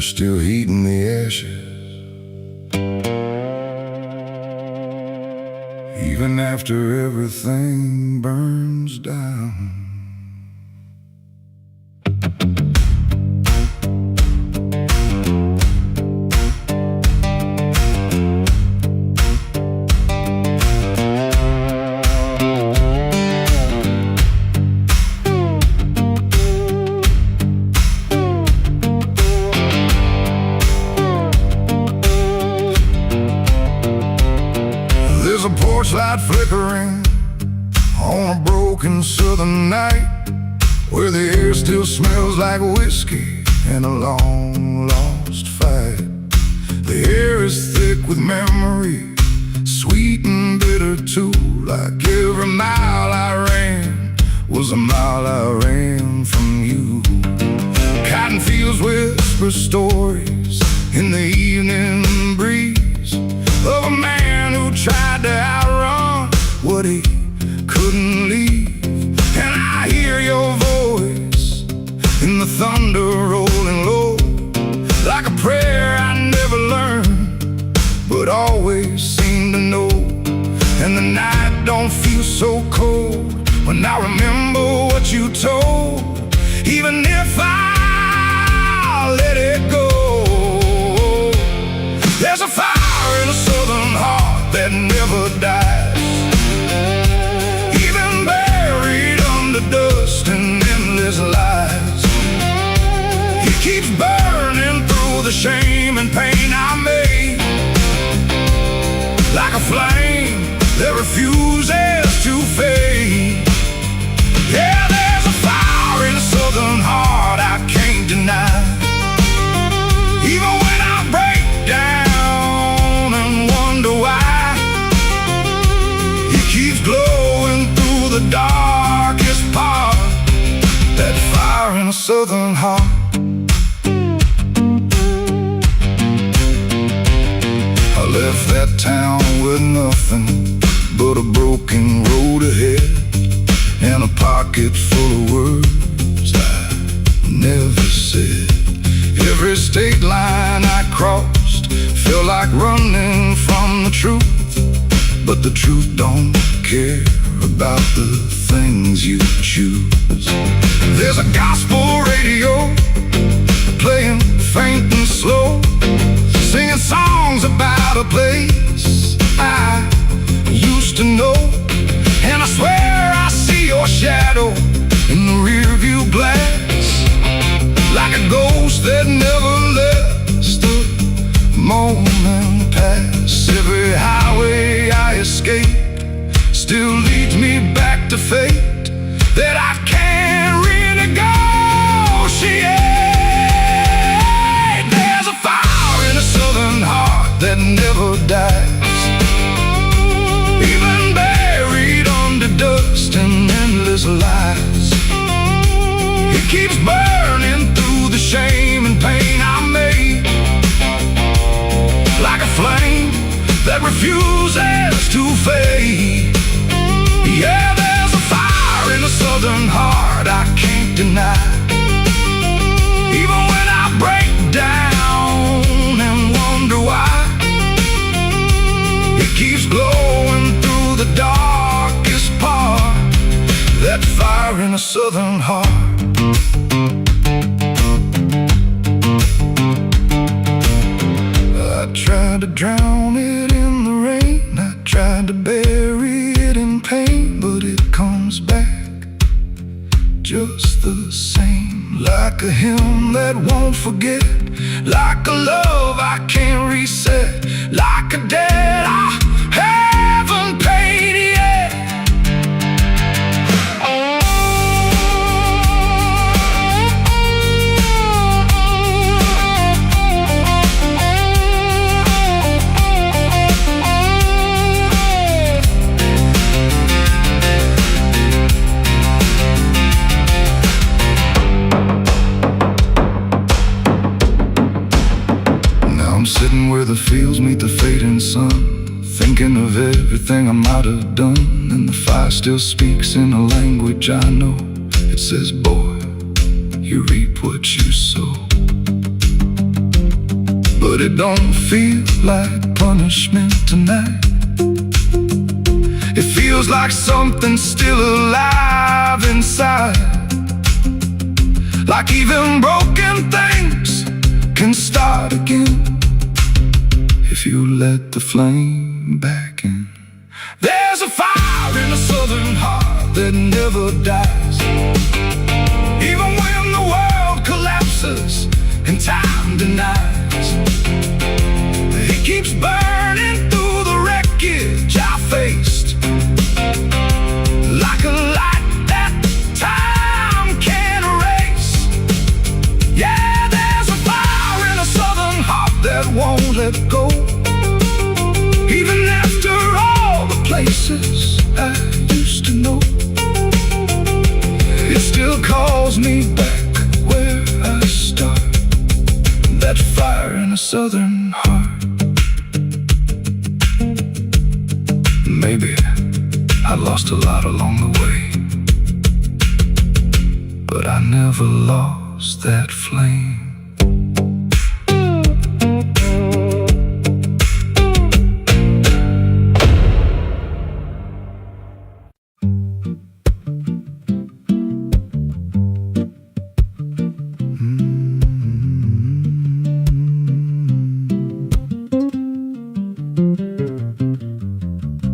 still heating the ashes, even after everything burns down. There's a porch light flickering on a broken southern night, where the air still smells like whiskey and a long lost fight. The air is thick with memory, sweet and bitter too. Like every mile I ran was a mile I ran from you. Cotton fields whisper stories in the evening breeze of a man who tried to outrun what he couldn't leave. And I hear your voice in the thunder rolling low, like a prayer I never learned, but always seem to know. And the night don't feel so cold when I remember what you told, even if I let it go. There's a fire in a southern heart that never dies, even buried under dust and endless lies. It keeps burning through the shame and pain I made, like a flame that refuses to fade. Yeah, there's a fire in a southern heart I can't deny, even when I break down and wonder why. It keeps glowing through the darkest part, that fire in a southern heart. I left that town with nothing but a broken road ahead, and a pocket full of words I never said. Every state line I crossed felt like running from the truth, but the truth don't care about the things you choose. There's a gospel radio playing faint and slow, singing songs about a place I used to know. And I swear I see your shadow in the rearview glass, like a ghost that never lets the moment pass. Every highway I escape still leads me back to fate that I can't renegotiate. There's a fire in a southern heart that never dies, even buried under dust and endless lies. It keeps burning through the shame and pain I made, like a flame that refuses to fade. Yeah, there's a fire in a southern heart I can't deny, even when I break down and wonder why. It keeps glowing through the darkest part, that fire in a southern heart. I tried to drown it in the rain, I tried to bury it in pain, but it comes back just the same, like a hymn that won't forget, like a love I can't reset, like a debt I haven't paid yet. Sitting where the fields meet the fading sun, thinking of everything I might have done, and the fire still speaks in a language I know. It says, boy, you reap what you sow. but it don't feel like punishment tonight. It feels like something's still alive inside, like even broken things can start again if you let the flame back in. There's a fire in a southern heart that never dies, even when the world collapses and time denies. It keeps burning through the wreckage I faced, like a light that time can't erase. Yeah, there's a fire in a southern heart that won't let go, even after all the places I used to know. It still calls me back where I start, that fire in a southern heart. Maybe I lost a lot along the way, but I never lost that flame.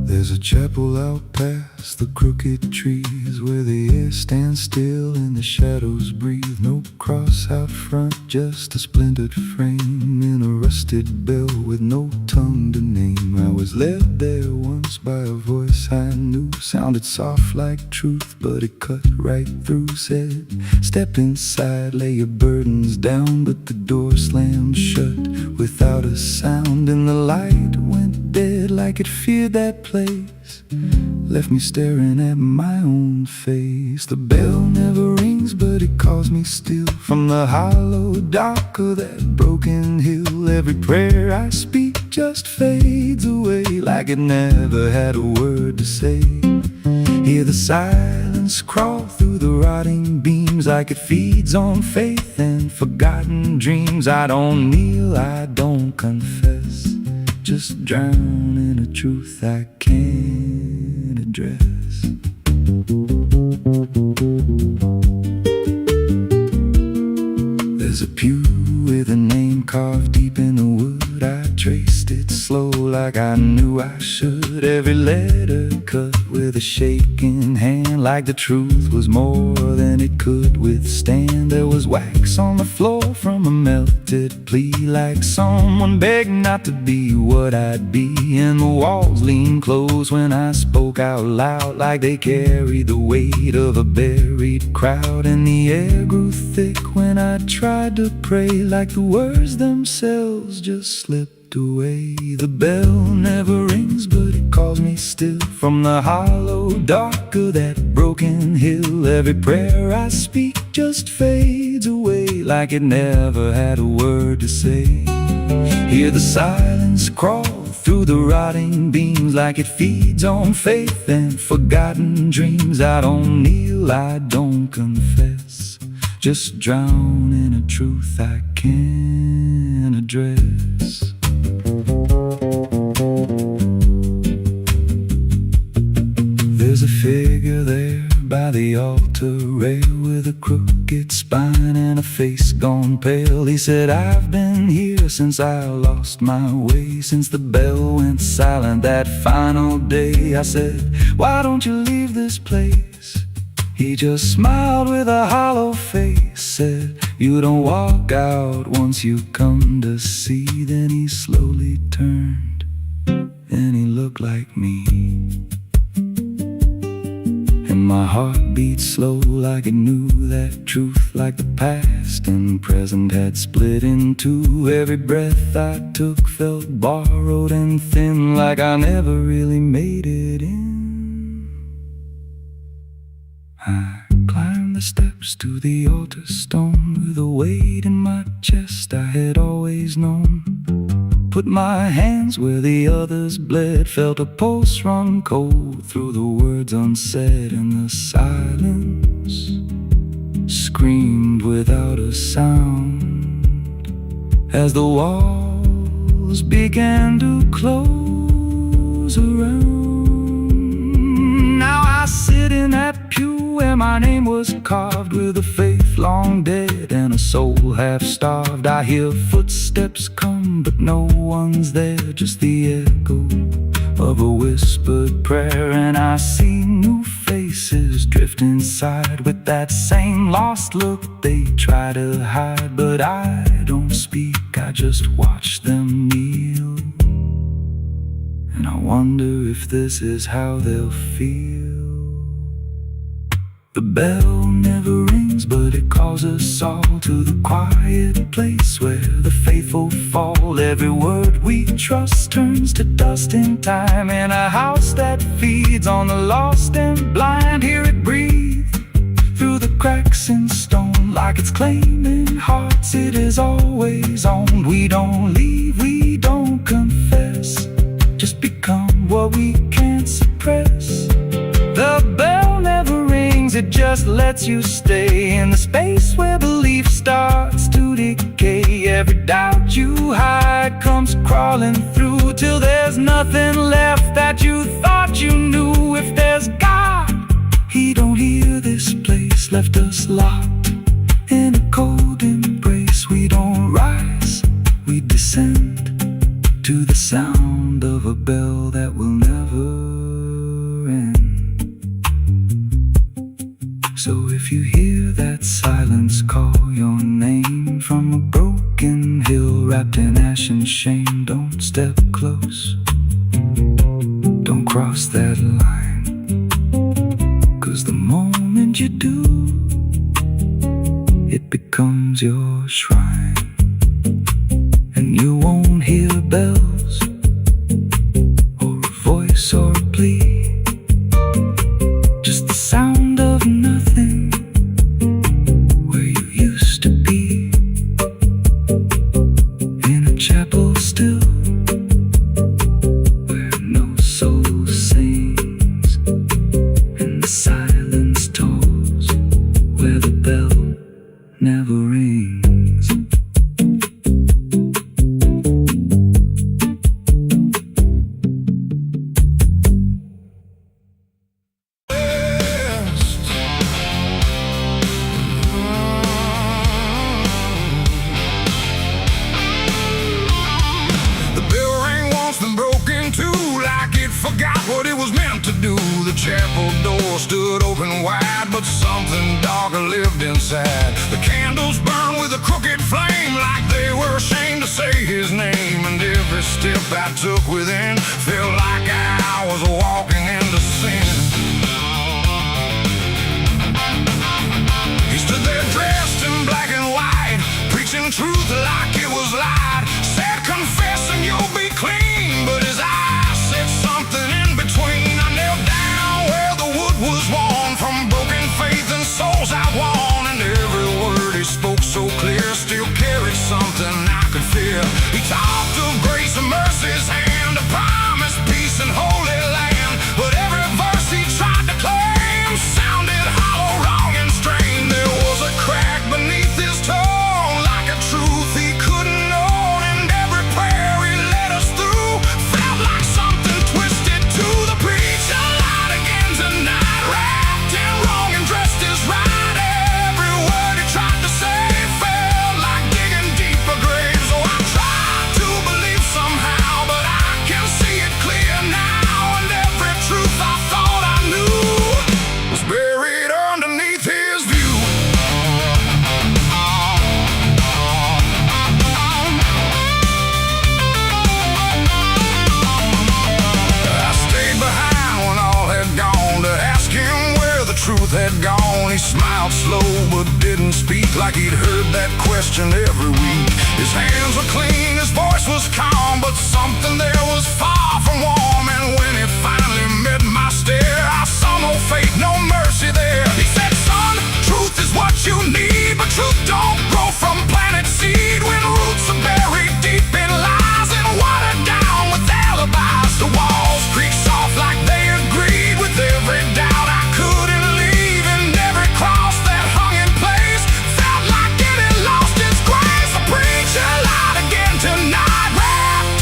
There's a chapel out past the crooked trees, where the air stands still and the shadows breathe. No cross out front, just a splintered frame in a rusted bell with no tongue to name. I was led there once by a voice I knew, sounded soft like truth, but it cut right through. Said, step inside, lay your burdens down, but the door slammed shut without a sound, and the light went dead like it feared that place, left me staring at my own face. The bell never rings, but it calls me still from the hollow dark of that broken hill. Every prayer I speak just fades away, like it never had a word to say. Hear the silence crawl through the rotting beams, like it feeds on faith and forgotten dreams. I don't kneel, I don't confess, just drown in a truth I can't address. There's a pew with a name carved deep in the wood. I traced it slow like I knew I should. Every letter cut with a shaking hand, like the truth was more than it could withstand. There was wax on the floor from a melted plea, like someone begged not to be what I'd be. And the walls leaned close when I spoke out loud, like they carried the weight of a buried crowd. And the air grew thick when I tried to pray, like the words themselves just slipped away. The bell never rings, but it calls me still from the hollow dark of that broken hill. Every prayer I speak just fades away, like it never had a word to say. Hear the silence crawl through the rotting beams, like it feeds on faith and forgotten dreams. I don't kneel, I don't confess, just drown in a truth I can't address. There's a figure there by the altar rail, with a crooked spine and a face gone pale. He said, I've been here since I lost my way, since the bell went silent that final day. I said, why don't you leave this place? He just smiled with a hollow face, said, you don't walk out once you come to see. Then he slowly turned, and he looked like me. And my heart beat slow, like it knew that truth, like the past and present had split in two. Every breath I took felt borrowed and thin, like I never really made it in. I climbed the steps to the altar stone, with a weight in my chest I had always known. Put my hands where the others bled, felt a pulse run cold through the words unsaid, and the silence screamed without a sound as the walls bells began to close around. Now I sit in that pew where my name was carved, with a faith long dead and a soul half starved. I hear footsteps come, but no one's there, just the echo of a whispered prayer. And I see new faces drift inside with that same lost look they try to hide. But I don't speak, I just watch them kneel, and I wonder if this is how they'll feel. The bell never rings, but it calls us all to the quiet place where the faithful fall. Every word we trust turns to dust in time, in a house that feeds on the lost and blind. Hear it breathe through the cracks in stone, like it's claiming hearts it is always owned. We don't leave, we don't confess, just become what we can't suppress. The bell never rings, it just lets you stay in the space where belief starts to decay. Every doubt you hide comes crawling through, till there's nothing left that you thought you knew. If there's God, He don't hear this place, left us locked in a cold embrace. We don't rise, we descend to the sound of a bell that will never end. So if you hear that silence call your name from a broken hill wrapped in ash and shame, don't step close, don't cross that line, 'cause the moment you do, it becomes your shrine. And you won't hear bells or a voice or a plea, just the sound of nothing where you used to be, in a chapel still where no soul sings, and the silence tolls where the bell never rings. Forgot what it was meant to do. The chapel door stood open wide, but something darker lived inside. The candles burned with a crooked flame, like they were ashamed to say His name. And every step I took within felt like I was walking into sin. He stood there dressed in black and white, preaching truth like it was lied. Said, confessing you'll be clean, but his eyes said something in between. I knelt down where the wood was worn from broken faith and souls outworn, and every word he spoke so clear still carried something I could feel. He talked of grace and mercy's hand, a promise, peace and holy land, but every verse he tried to claim sounded hollow, wrong and strained. There was a crack beneath his tone, like a truth he couldn't own, and every prayer he led us through felt like something twisted to the preacher. Light again tonight, wrapped in wrong and dressed as right. Every word he tried to say felt like digging deeper graves. So I tried to believe somehow, but I can see it clear now, and every truth I thought I knew was buried underneath his view. I stayed behind when all had gone to ask him where the truth had gone. He smiled slow but didn't speak, like he'd heard that question every week. His hands were clean, his voice was calm, but something there was far from warm. And when it finally met my stare, I saw no faith, no mercy there. He said, son, truth is what you need, but truth don't grow from planet seed. When roots are buried deep in lies and watered down with alibis, the walls creak soft like they agreed with every doubt I couldn't leave, and every cross that hung in place felt like it had lost its grace. The preacher lied again tonight, wrapped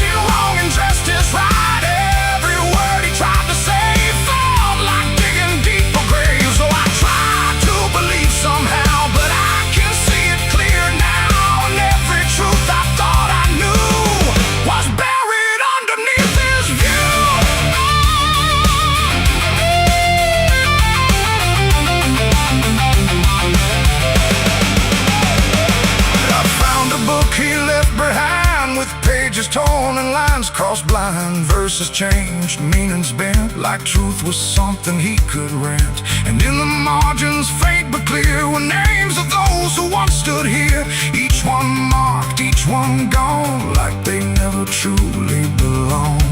line, verses changed, meanings bent, like truth was something he could rent. And in the margins, faint but clear, were names of those who once stood here. Each one marked, each one gone, like they never truly belonged.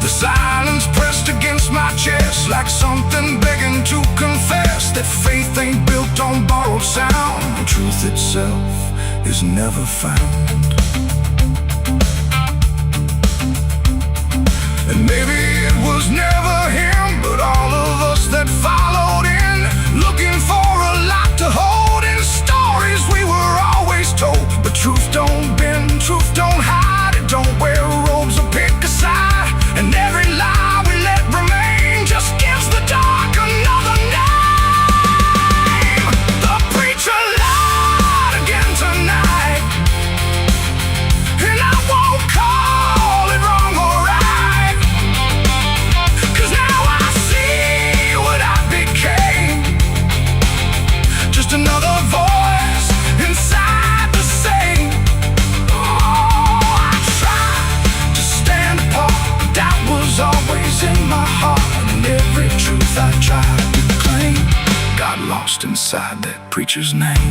The silence pressed against my chest, like something begging to confess that faith ain't built on borrowed sound, and truth itself is never found. And maybe it was never him, but all of us that followed in, looking for a lot to hold in stories we were always told. But truth don't bend, truth don't hide, it don't wear robes or pick a side. And every lie we let remain just gives the dark another name. The preacher lied again tonight, and I won't call it wrong or right, 'cause now I see what I became. Just another voice inside the same. Oh, I tried to stand apart, doubt was always in my heart, and every truth I tried to claim got lost inside that preacher's name.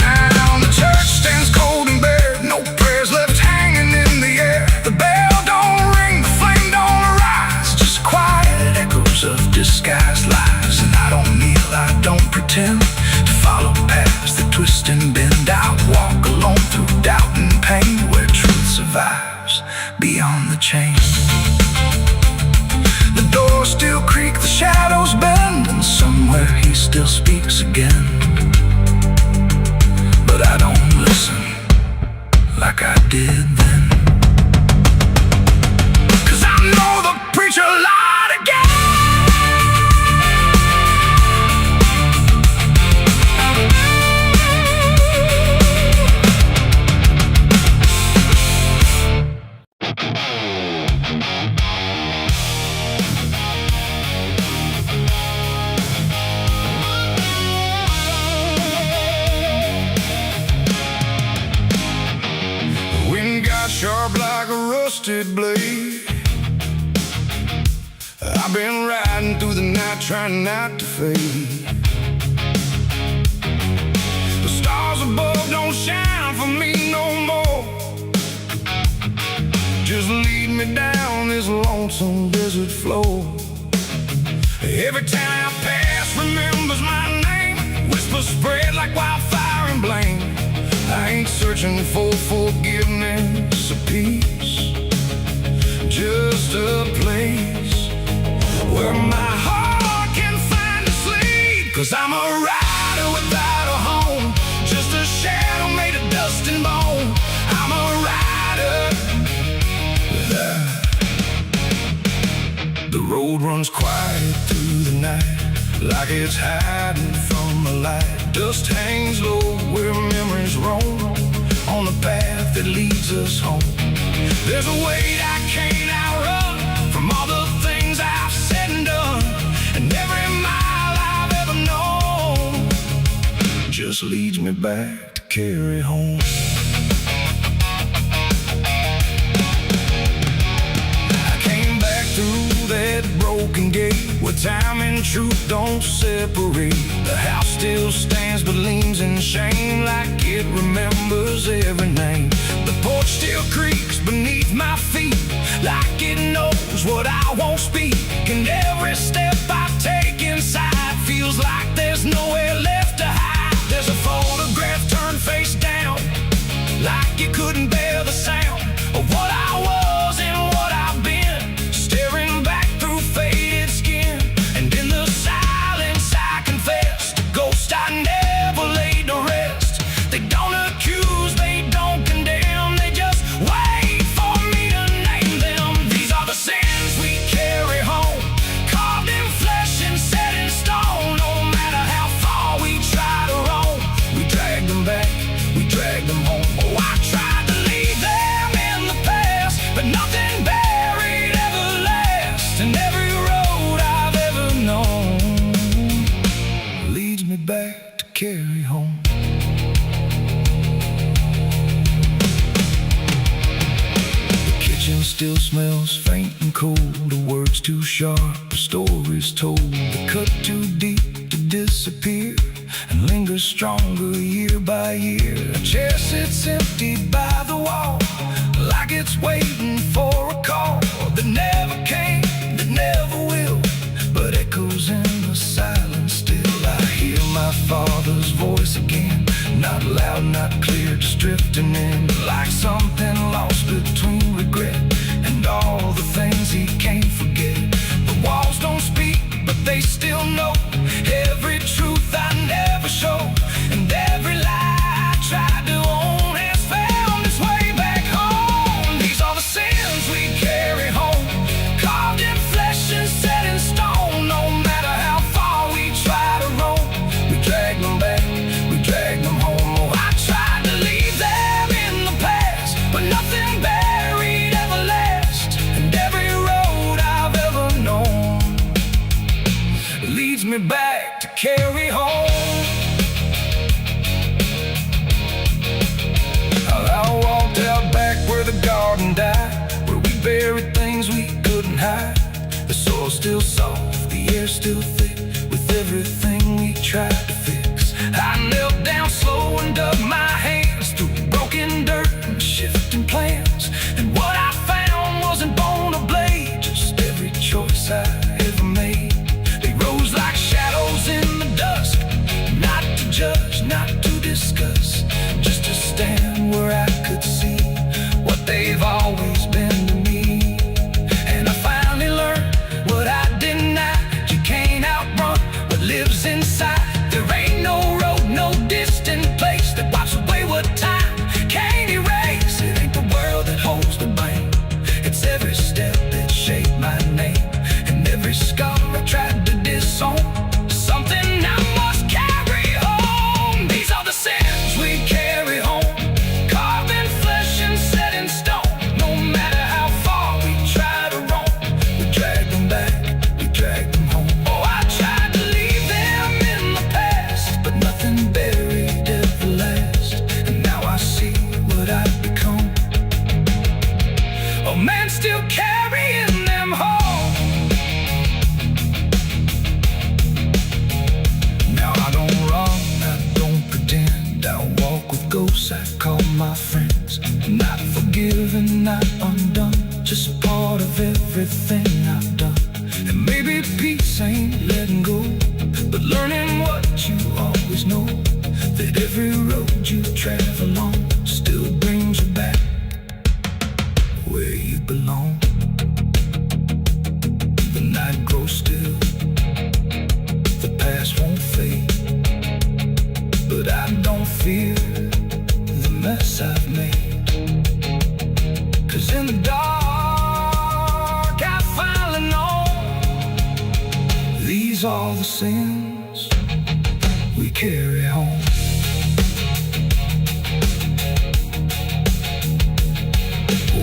Now the church stands cold and bare, no prayers left hanging in the air. The bell don't ring, the flame don't arise, just quiet echoes of disguised lies. And I don't kneel, I don't pretend to follow paths that twist and bend. I walk alone through doubt and pain, where truth survives beyond the chain. The doors still creak, the shadows bend, and somewhere he still speaks again. But I don't listen like I did then, 'cause I know the preacher lied again. Sharp like a rusted blade, I've been riding through the night trying not to fade. The stars above don't shine for me no more, just lead me down this lonesome desert floor. Every time I pass remembers my name, whispers spread like wildfire and blame. I ain't searching for forgiveness or peace, just a place where my heart can find a sleep. 'Cause I'm a rider without a home, just a shadow made of dust and bone. I'm a rider. The road runs quiet through the night, like it's hiding from the light. Dust hangs low where memories roam, on the path that leads us home. There's a weight I can't outrun, from all the things I've said and done, and every mile I've ever known just leads me back to carry home. I came back through that broken gate, where time and truth don't separate. The house still stands but leans in shame, like it remembers every name. The porch still creaks beneath my feet, like it knows what I won't speak. And every step I take inside feels like there's nowhere left to hide. There's a photograph turned face down, like you couldn't bear the sound of what I was and what I've been, staring back through faded skin. And in the silence I confess, the ghost I never laid to rest. They don't accuse, they don't condemn, they just wait for me to name them. These are the sins we carry home. still smells faint and cold. The words too sharp, the stories told. The cut too deep to disappear and lingers stronger year by year. A chair sits empty by the wall, like it's waiting for a call that never came, that never will, but echoes in the silence still. I hear my father's voice again, not loud, not clear, just drifting in, like something lost between regret and all the things he can't forget. The walls don't speak, but they still know every truth I never showed, and every lie I tried to own has found its way back home. These are the sins we carry home, carved in flesh and set in stone. No matter how far we try to roam, we drag them back, we drag them home. Oh, I tried to leave them in the past, but nothing buried ever lasts, and every road I've ever known leads me back to carry home. I walked out back where the garden died, where we buried things we couldn't hide. The soil's still soft, the air's still thick, with everything we tried to fix. I knelt down slow and dug my hands through broken dirt and shifting plans, and what I found wasn't bone or blade, just every choice I ever made. They rose like shadows in the dusk, not to judge, not to discuss, just to stand where I could see what they've always been to me. And I finally learned what I denied: you can't outrun what lives inside. There ain't no road, no distant place that wipes away what time can't erase. It ain't the world that holds the blame, it's every step that shaped my name, and every scar I tried to disown, something I must carry home. These are the sins we carry home, carved in flesh and set in stone. No matter how far we try to roam, we drag them back, we drag them home. Oh, I tried to leave them in the past, but nothing buried ever lasts, and now I see what I've become. Oh man, still carrying them home. Now I don't run, I don't pretend, I walk with ghosts I call my friends. Not forgiven, not undone, just part of everything I've done. And maybe peace ain't letting go, but learning what you always know, that every road you travel on still brings you back where you belong. The night grows still, the past won't fade, but I don't fear the mess I've made. 'Cause in the dark I finally know these are the sins we carry home.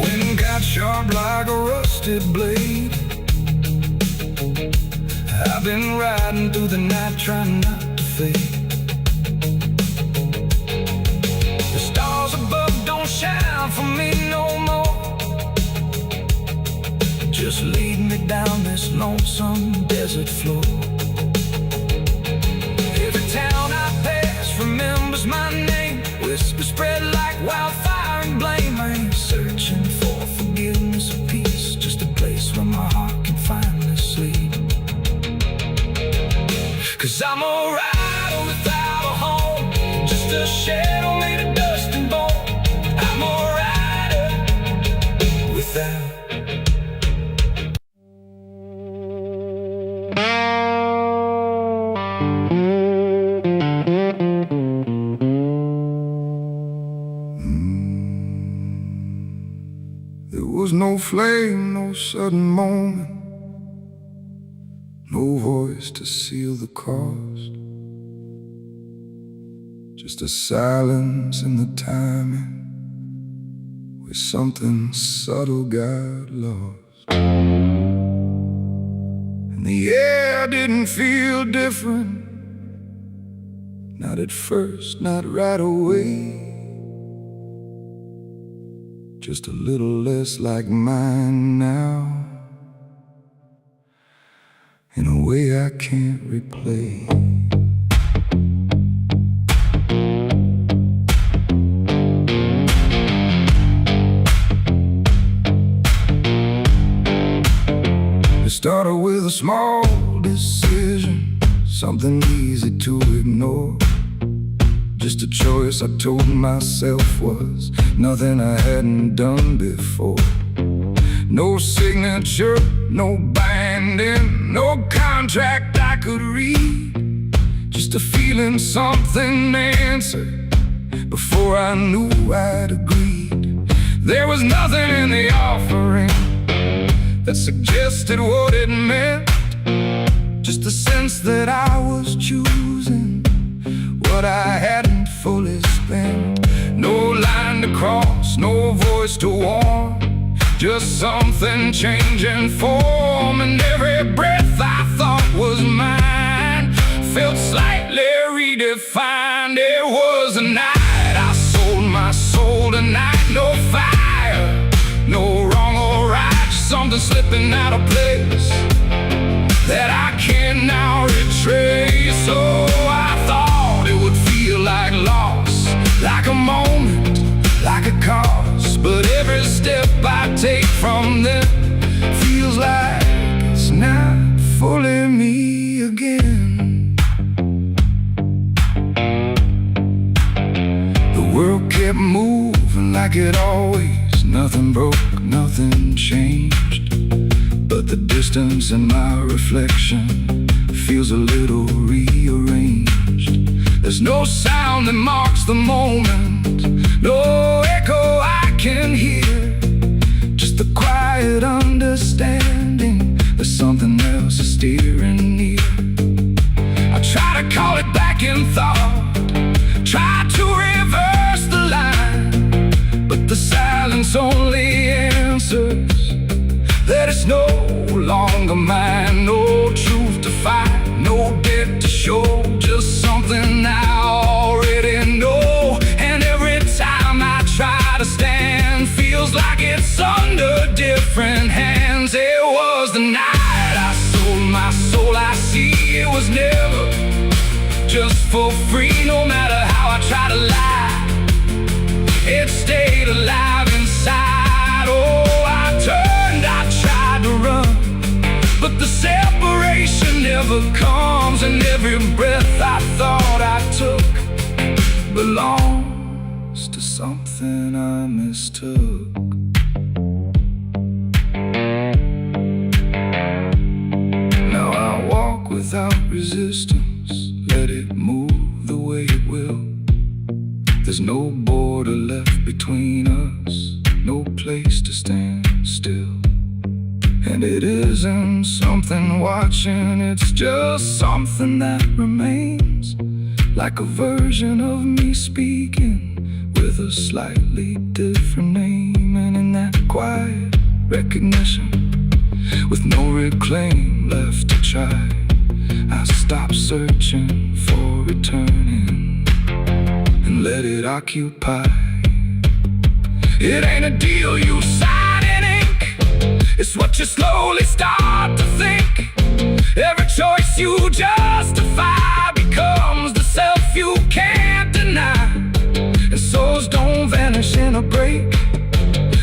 Wind got sharp like a rusted blade, I've been riding through the night trying not to fade. The stars above don't shine for me no more, just lead me down this lonesome desert floor. Every town I pass remembers my name, whispers spread like wildfire and blame. I ain't searching for forgiveness or peace, just a place where my heart can finally sleep. 'Cause I'm a rider without a home, just a shadow made of dust and bone. I'm a rider without. There was no flame, no sudden moment, no voice to seal the cost, just a silence in the timing where something subtle got lost. And the air didn't feel different, not at first, not right away. just a little less like mine now, in a way I can't replay. It started with a small decision, something easy to ignore. Just a choice I told myself was nothing I hadn't done before. No signature, no binding, no contract I could read. Just a feeling something answered before I knew I'd agreed. There was nothing in the offering that suggested what it meant, just the sense that I was choosing what I hadn't fully spent. No line to cross, no voice to warn, just something changing form. And every breath I thought was mine felt slightly redefined. It was a night I sold my soul tonight. No fire, no wrong or right, just something slipping out of place that I can now retrace. So I thought it would feel like loss, like a moment, like a cause. But every step I take from them feels like it's not fully me again. The world kept moving like it always, nothing broke, nothing changed. But the distance in my reflection feels a little rearranged. There's no sound that marks the moment, no echo I can hear, just the quiet understanding that something else is steering near. I try to call it back in thought, try to reverse the line, but the silence only answers that it's no longer mine. No truth to fight, no debt to show, just something I already know. And every time I try to stand, feels like it's under different hands. It was the night I sold my soul. I see it was never just for free. No matter how I try to lie, it stayed alive inside. Oh, I turned, I tried to run, but the separation never comes. And every breath I thought I took belongs to something I mistook. Now I walk without resistance, let it move the way it will. There's no border left between us, no place to stand still. And it isn't something watching, it's just something that remains, like a version of me speaking with a slightly different name. And in that quiet recognition, with no reclaim left to try, I stop searching for returning and let it occupy. It ain't a deal you sign in ink, it's what you slowly start to think. Every choice you justify becomes the self you can't deny. And souls don't vanish in a break,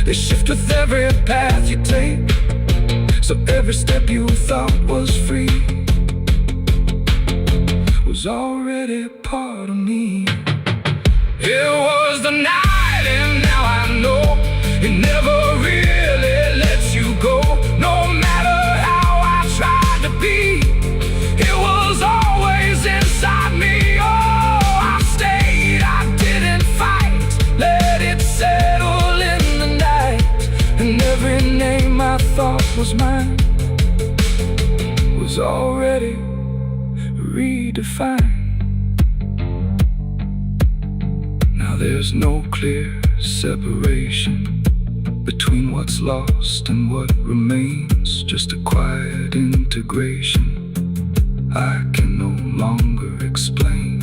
they shift with every path you take. So every step you thought was free was already part of me. It was the night, and now I know it never really lets you go. No matter how I tried to be, it was always inside me. Oh, I stayed, I didn't fight, let it settle in the night. And every name I thought was mine was already redefined. Now there's no clear separation between what's lost and what remains, just a quiet integration I can no longer explain.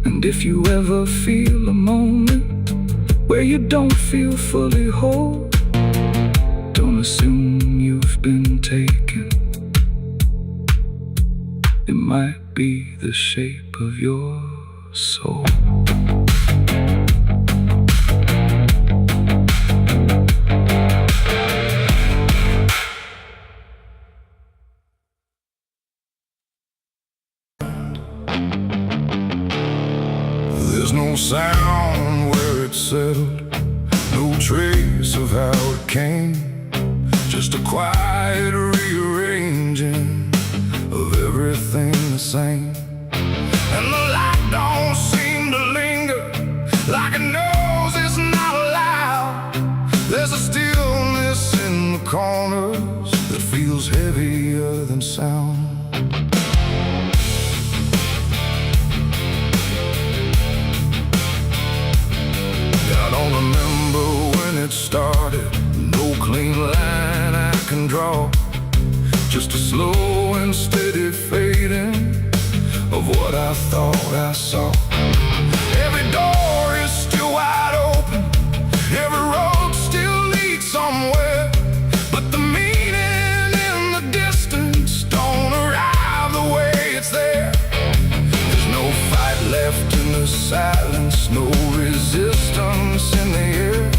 And if you ever feel a moment where you don't feel fully whole. Don't assume you've been taken. It might be the shape of your soul. There's no sound where it settled, no trace of how it came, just a quiet rearranging of everything the same. And the light don't seem to linger, like it knows it's not allowed. There's a stillness in the corners that feels heavier than sound. I don't remember when it started, no clean line I can draw, just a slow and steady fading of what I thought I saw. Every door is still wide open, every road still leads somewhere, but the meaning in the distance don't arrive the way it's there. There's no fight left in the silence, no resistance in the air,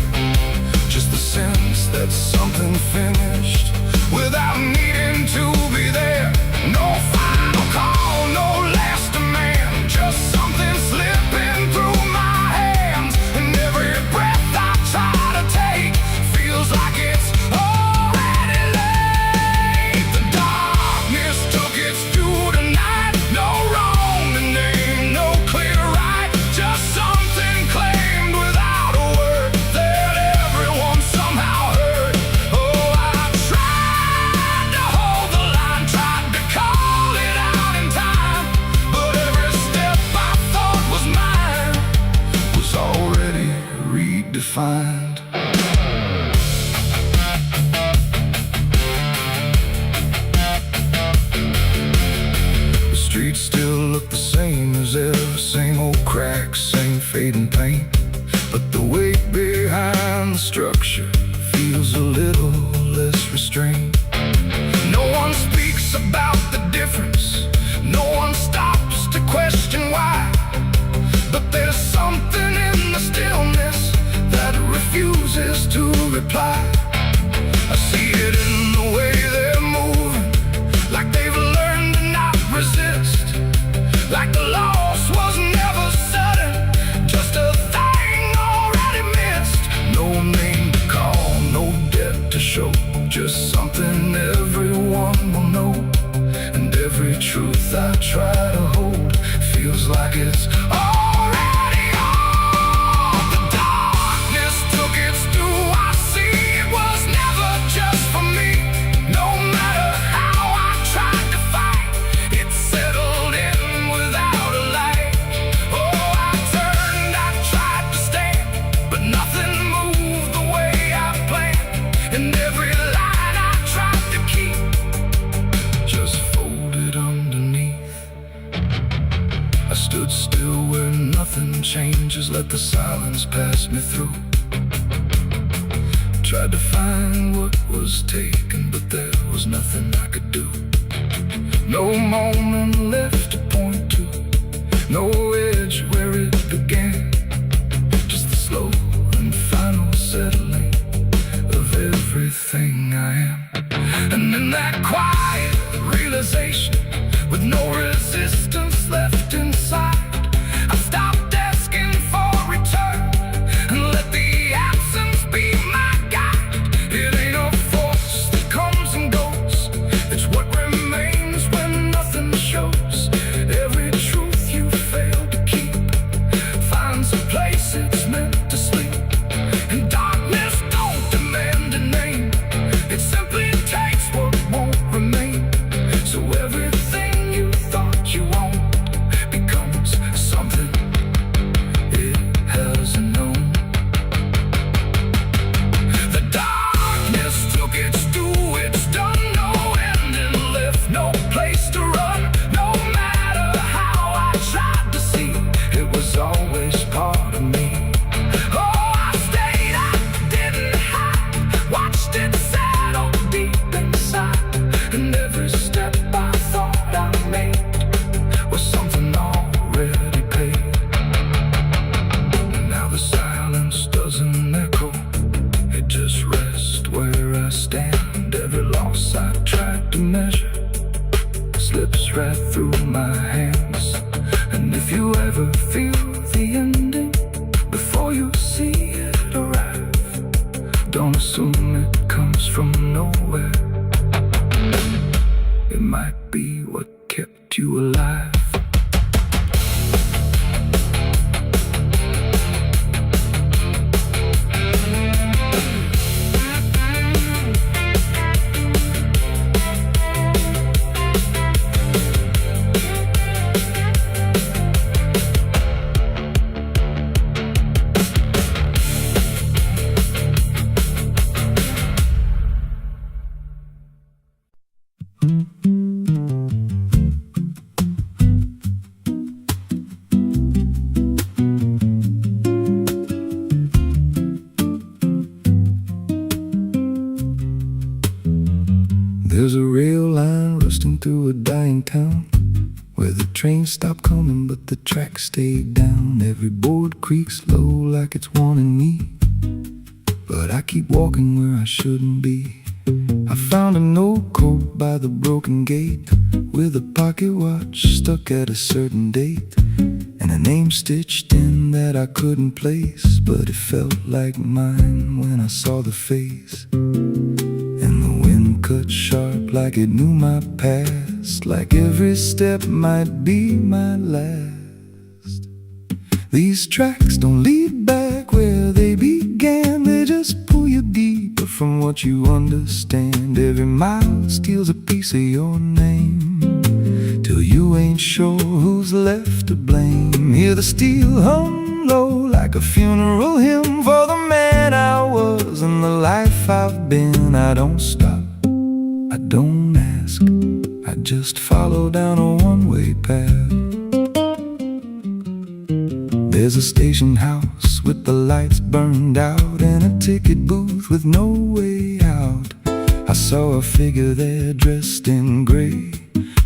just the sense that something finished without needing to be there. No final call, no last demand, just something slipping through my hands. And every breath I try to take feels like it's already late. The darkness took its due tonight, no wrong to name, no clear right, just something claimed without a word that everyone somehow heard. Oh, I tried to hold the line, tried to call it out in time, but every step I thought was mine was already redefined. The streets still look the same as ever, same old cracks, same fading paint, but the weight behind the structure feels a little less restrained. No one speaks about the difference, no one stops to question why, but there's something in the stillness that refuses to reply. I see it in the way they're moving, like they've learned to not resist, like the loss was never sudden, just a thing already missed. No name to call, no debt to show, just something everyone will know. And every truth I try to hold feels like it's already gone. The darkness took its due, I see it was never just for me. No matter how I tried to fight, it settled in without a light. Oh, I turned, I tried to stand, but nothing moved the way I planned. And every line I tried to keep just folded underneath. I stood still where nothing changes, let the silence pass me through. Tried to find what was taken, but there was nothing I could do. No moment left to point to, no edge where it began, just the slow and final settling of everything I am. And in that quiet realization, with no resistance left inside, I stopped asking for return and let the absence be my guide. It ain't a force that comes and goes, it's what remains when nothing shows. Every truth you failed to keep train stopped coming, but the track stayed down. Every board creaks low like it's warning me, but I keep walking where I shouldn't be. I found a note code by the broken gate, with a pocket watch stuck at a certain date, and a name stitched in that I couldn't place, but it felt like mine when I saw the face. And the wind cut sharp like it knew my past, like every step might be my last. These tracks don't lead back where they began, they just pull you deeper from what you understand. Every mile steals a piece of your name, till you ain't sure who's left to blame. Hear the steel hum low like a funeral hymn for the man I was and the life I've been. I don't stop, I don't ask, I just follow down a one-way path. There's a station house with the lights burned out, and a ticket booth with no way out. I saw a figure there dressed in gray,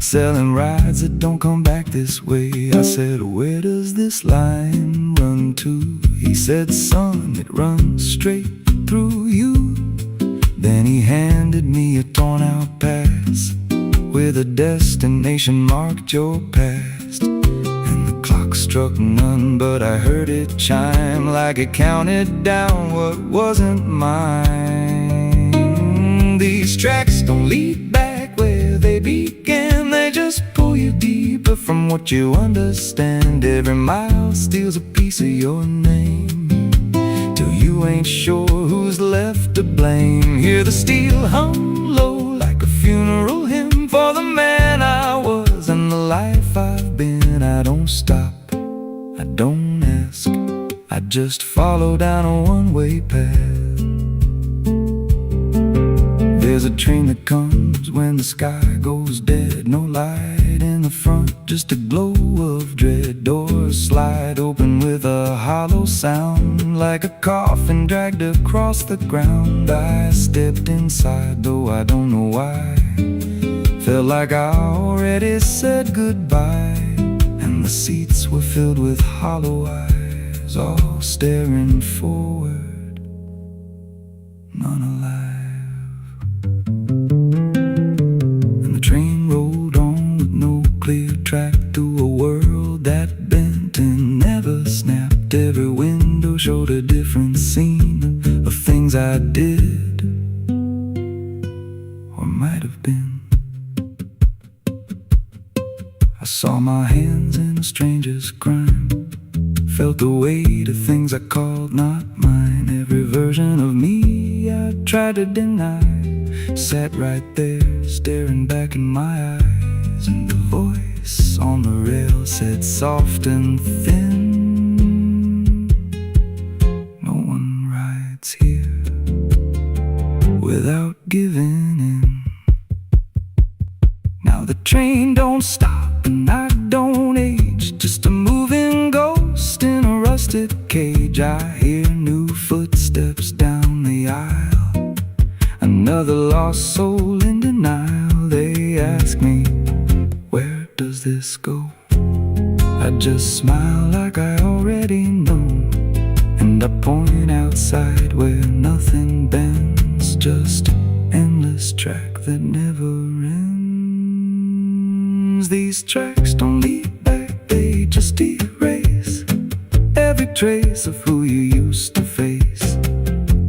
selling rides that don't come back this way. I said, where does this line run to? He said, son, it runs straight through you. Then he handed me a torn out pass with a destination marked your past. And the clock struck none, but I heard it chime like it counted down what wasn't mine. These tracks don't lead back where they began, they just pull you deeper from what you understand. Every mile steals a piece of your name, till you ain't sure who's left to blame. Hear the steel hum low like a funeral hymn for the man I was and the life I've been. I don't stop, I don't ask, I just follow down a one-way path. There's a train that comes when the sky goes dead, no light in the front, just a glow of dread. Doors slide open with a hollow sound, like a coffin dragged across the ground. I stepped inside, though I don't know why, felt like I already said goodbye. And the seats were filled with hollow eyes, all staring forward, none alive. And the train rolled on with no clear track through a world that bent and never snapped. Every window showed a different scene of things I did or might have been. I saw my hands in a stranger's crime, felt the weight of things I called not mine. Every version of me I tried to deny sat right there, staring back in my eyes. And the voice on the rail said soft and thin, no one rides here without giving in. Now the train don't stop and I don't age, just a moving ghost in a rusted cage. I hear new footsteps down the aisle, another lost soul in denial. They ask me, where does this go? I just smile like I already know, and I point outside where nothing bends, just an endless track that never ends. These tracks don't lead back, they just erase every trace of who you used to face.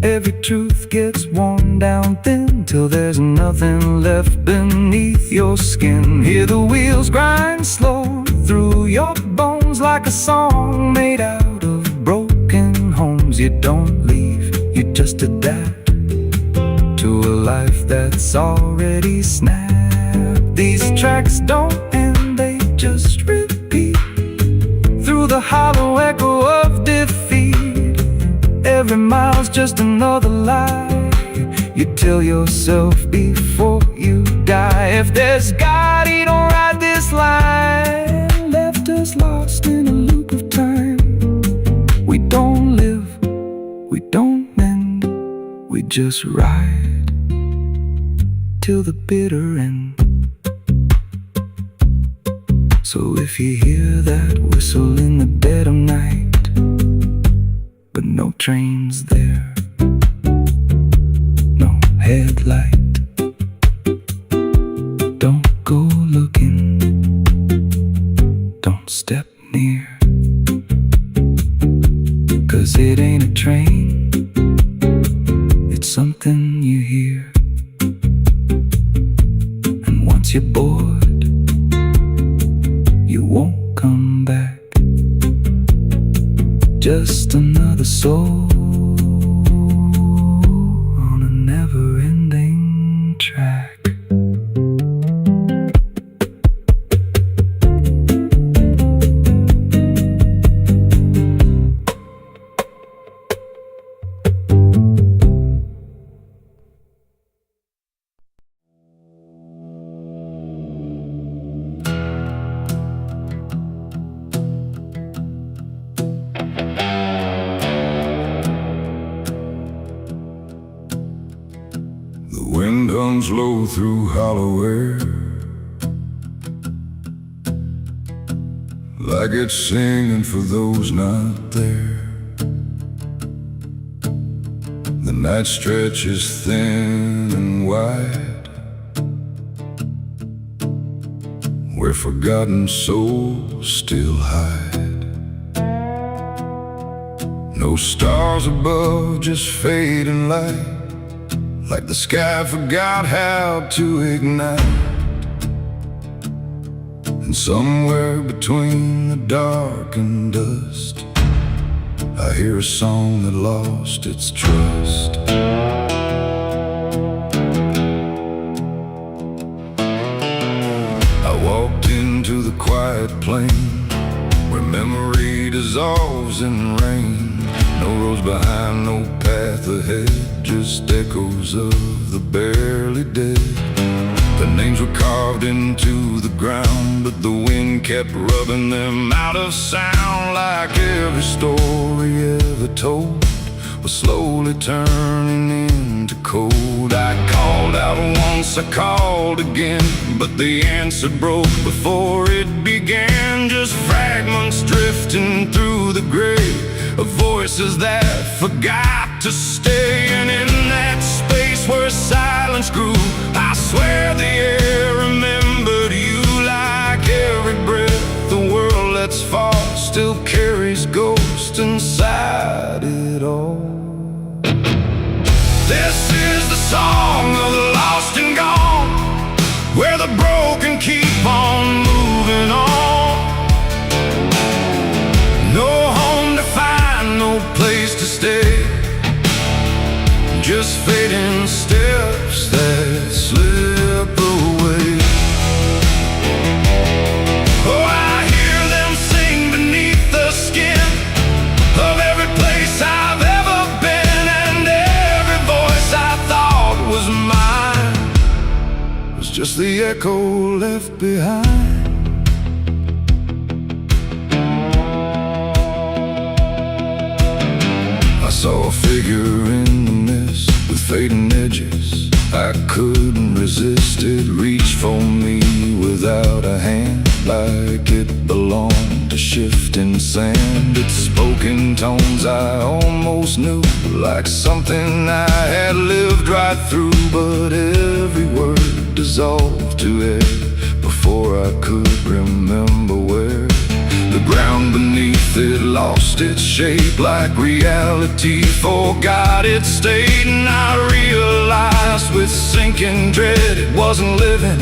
Every truth gets worn down thin, till there's nothing left beneath your skin. Hear the wheels grind slow through your bones, like a song made out of broken homes. You don't leave, you just adapt to a life that's already snapped. These tracks don't end, they just repeat through the hollow echo of defeat. Every mile's just another lie you tell yourself before you die. If there's God, he don't ride this line, left us lost in a loop of time. We don't live, we don't mend, we just ride till the bitter end. So if you hear that whistle in the dead of night, but no train's there, no headlight, don't go looking, don't step near, 'cause it ain't a train, it's something you hear. And once you're bored, you won't come back. Just another soul on a never-ending track. The wind hums low through hollow air, like it's singing for those not there. The night stretches thin and wide, where forgotten souls still hide. No stars above, just fading light, like the sky forgot how to ignite. And somewhere between the dark and dust, I hear a song that lost its trust. I walked into the quiet plain, where memory dissolves in rain. No roads behind, no path ahead, just echoes of the barely dead. The names were carved into the ground, but the wind kept rubbing them out of sound. Like every story ever told was slowly turning into cold. I called out once, I called again, but the answer broke before it began. Just fragments drifting through the grave of voices that forgot to stay. And in that space where silence grew, I swear the air remembered you. Like every breath the world lets fall still carries ghosts inside it all. This is the song of the lost and gone, where the broken keep on moving on. No home to find, no place to stay, just fading steps that slip away. Oh, I hear them sing beneath the skin of every place I've ever been, and every voice I thought was mine was just the echo left behind. I saw a figure in the mist with fading edges. I couldn't resist it, reached for me without a hand, like it belonged to shifting sand. It spoke in tones I almost knew, like something I had lived right through. But every word dissolved to air before I could remember where. The ground beneath it lost its shape, like reality forgot its state. And I realized with sinking dread, it wasn't living,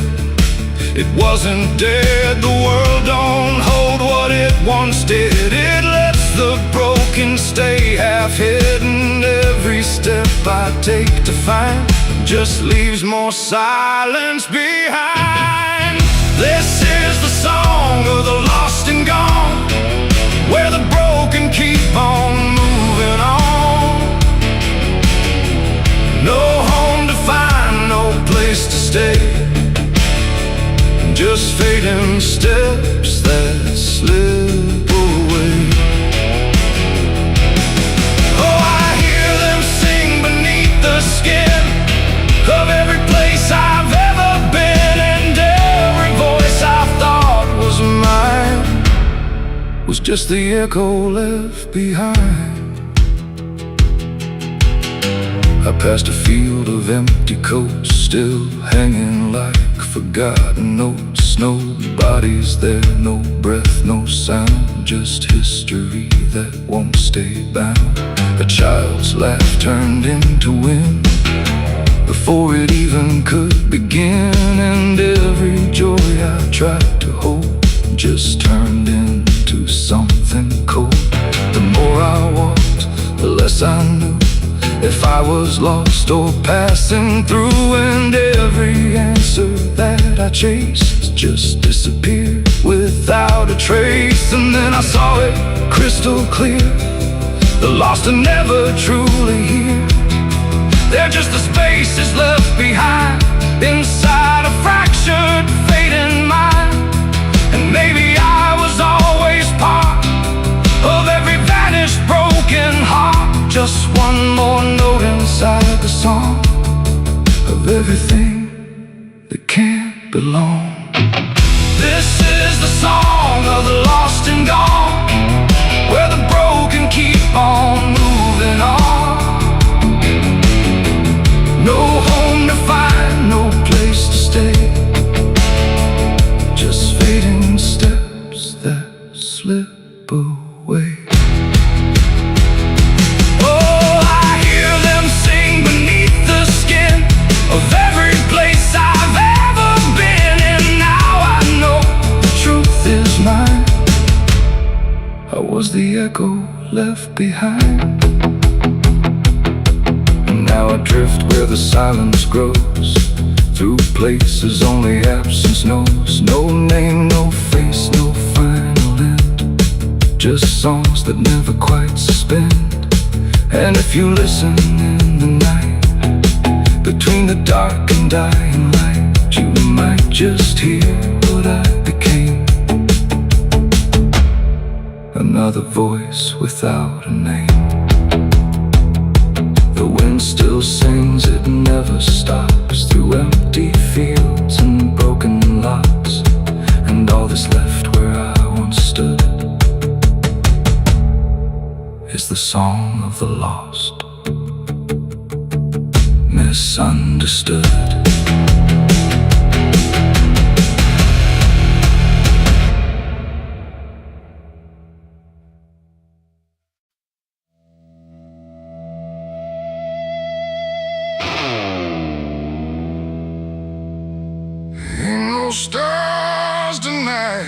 it wasn't dead. The world don't hold what it once did, it lets the broken stay half hidden. Every step I take to find just leaves more silence behind. This is the song of the lost and gone, where the broken keep on moving on. No home to find, no place to stay, just fading steps that slip away. Oh, I hear them sing beneath the skin of every place I've ever been, and every voice I thought was mine just the echo left behind. I passed a field of empty coats, still hanging like forgotten notes. Nobody's there, no breath, no sound, just history that won't stay bound. A child's laugh turned into wind before it even could begin, and every joy I tried to hold just turned into something cold. The more I walked, the less I knew if I was lost or passing through, and every answer that I chased just disappeared without a trace. And then I saw it crystal clear, the lost are never truly here. They're just the spaces left behind inside a fractured, fading mind. And maybe I was always part of every vanished, broken heart, just one more note inside the song of everything that can't belong. This is the song of the lost and gone, where the broken keep on moving on. No home to find, no place to stay, just fading steps that slip away. Oh, I hear them sing beneath the skin of every place I've ever been, and now I know the truth is mine. I was the echo left behind. Now I drift where the silence grows, through places only absence knows. No name, no face, no final end, just songs that never quite suspend. And if you listen in the night, between the dark and dying light, you might just hear what I became, another voice without a name. The wind still sings, it never stops, through empty fields and broken lots, and all that's left where I once stood is the song of the lost, misunderstood. No stars tonight,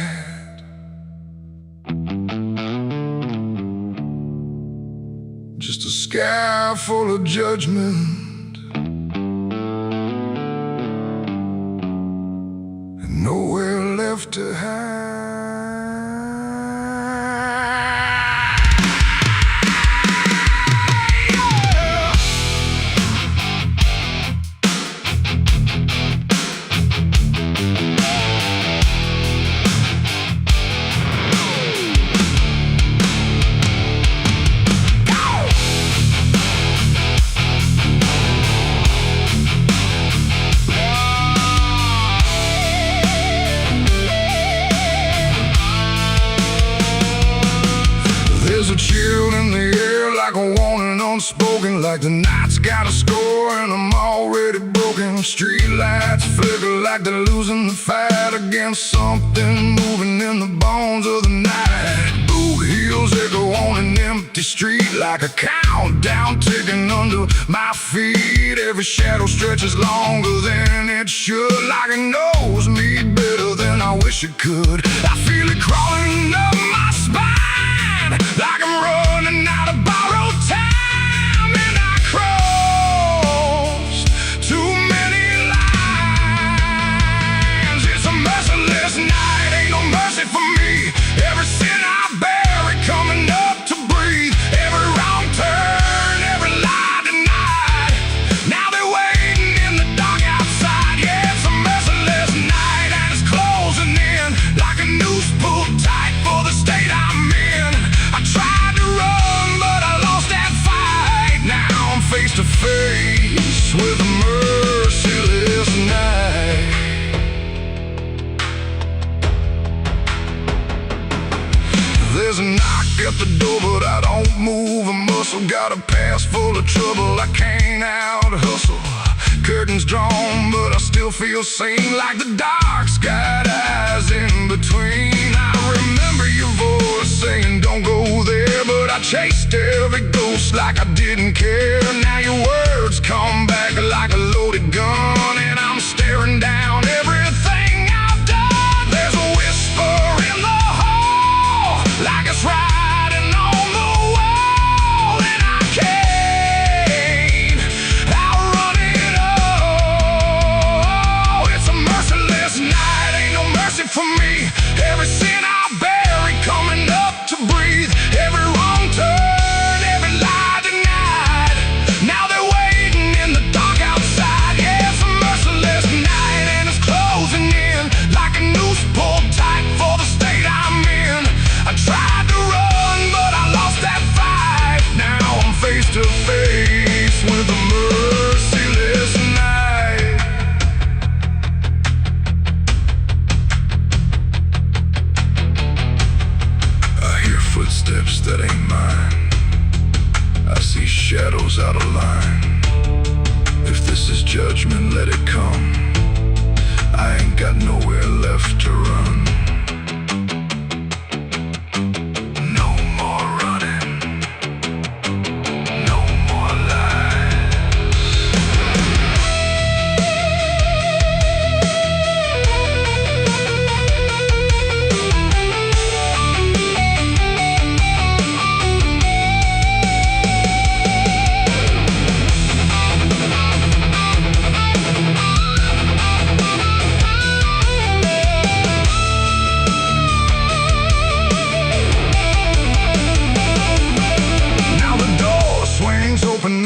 just a sky full of judgment, and nowhere left to hide. There's a chill in the air, like a warning unspoken, like the night's got a score and I'm already broken. Street lights flicker like they're losing the fight against something moving in the bones of the night. Boot heels echo on an empty street, like a countdown ticking under my feet. Every shadow stretches longer than it should, like it knows me better than I wish it could. I feel it crawling up my spine, like I'm running out of borrowed time, and I cross too many lines. It's a merciless night, ain't no mercy for me. Every sin I bury coming up to breathe, every wrong turn, every lie denied. Now they're waiting in the dark outside. Yeah, it's a merciless night, and it's closing in like a noose pulled tight for the stage. at the door, but I don't move a muscle. Got a past full of trouble, I can't out hustle. Curtains drawn, but I still feel sane, like the dark's got eyes in between. I remember your voice saying don't go there, but I chased every ghost like I didn't care. Now your words come back like a loaded gun, and I'm staring down everything I've done. There's a whisper in the hall, like it's riding on the wall, and I can't outrun it all. It's a merciless night, ain't no mercy for me. Every sin I bury coming up to breathe, every wrong turn, every lie denied. Now they're waiting in the dark outside. Yeah, it's a merciless night, and it's closing in like a noose pulled tight for the state I'm in. I tried to run, but I lost that fight. Now I'm face to face with a merciless night. I hear footsteps that ain't mine. I see shadows out of line. If this is judgment, let it come. I ain't got nowhere left to run. No more running. No more lies.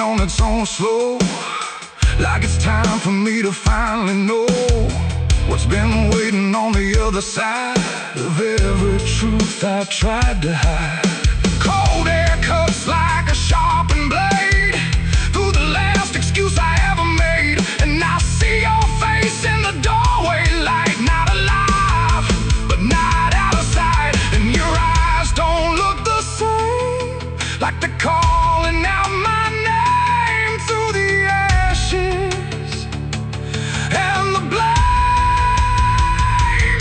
On its own slow, like it's time for me to finally know what's been waiting on the other side of every truth I tried to hide. Cold air cuts like a sharpened blade through the last excuse I ever made, and I see your face in the doorway, like not alive but not out of sight. And your eyes don't look the same, like they're calling out my through the ashes and the blame.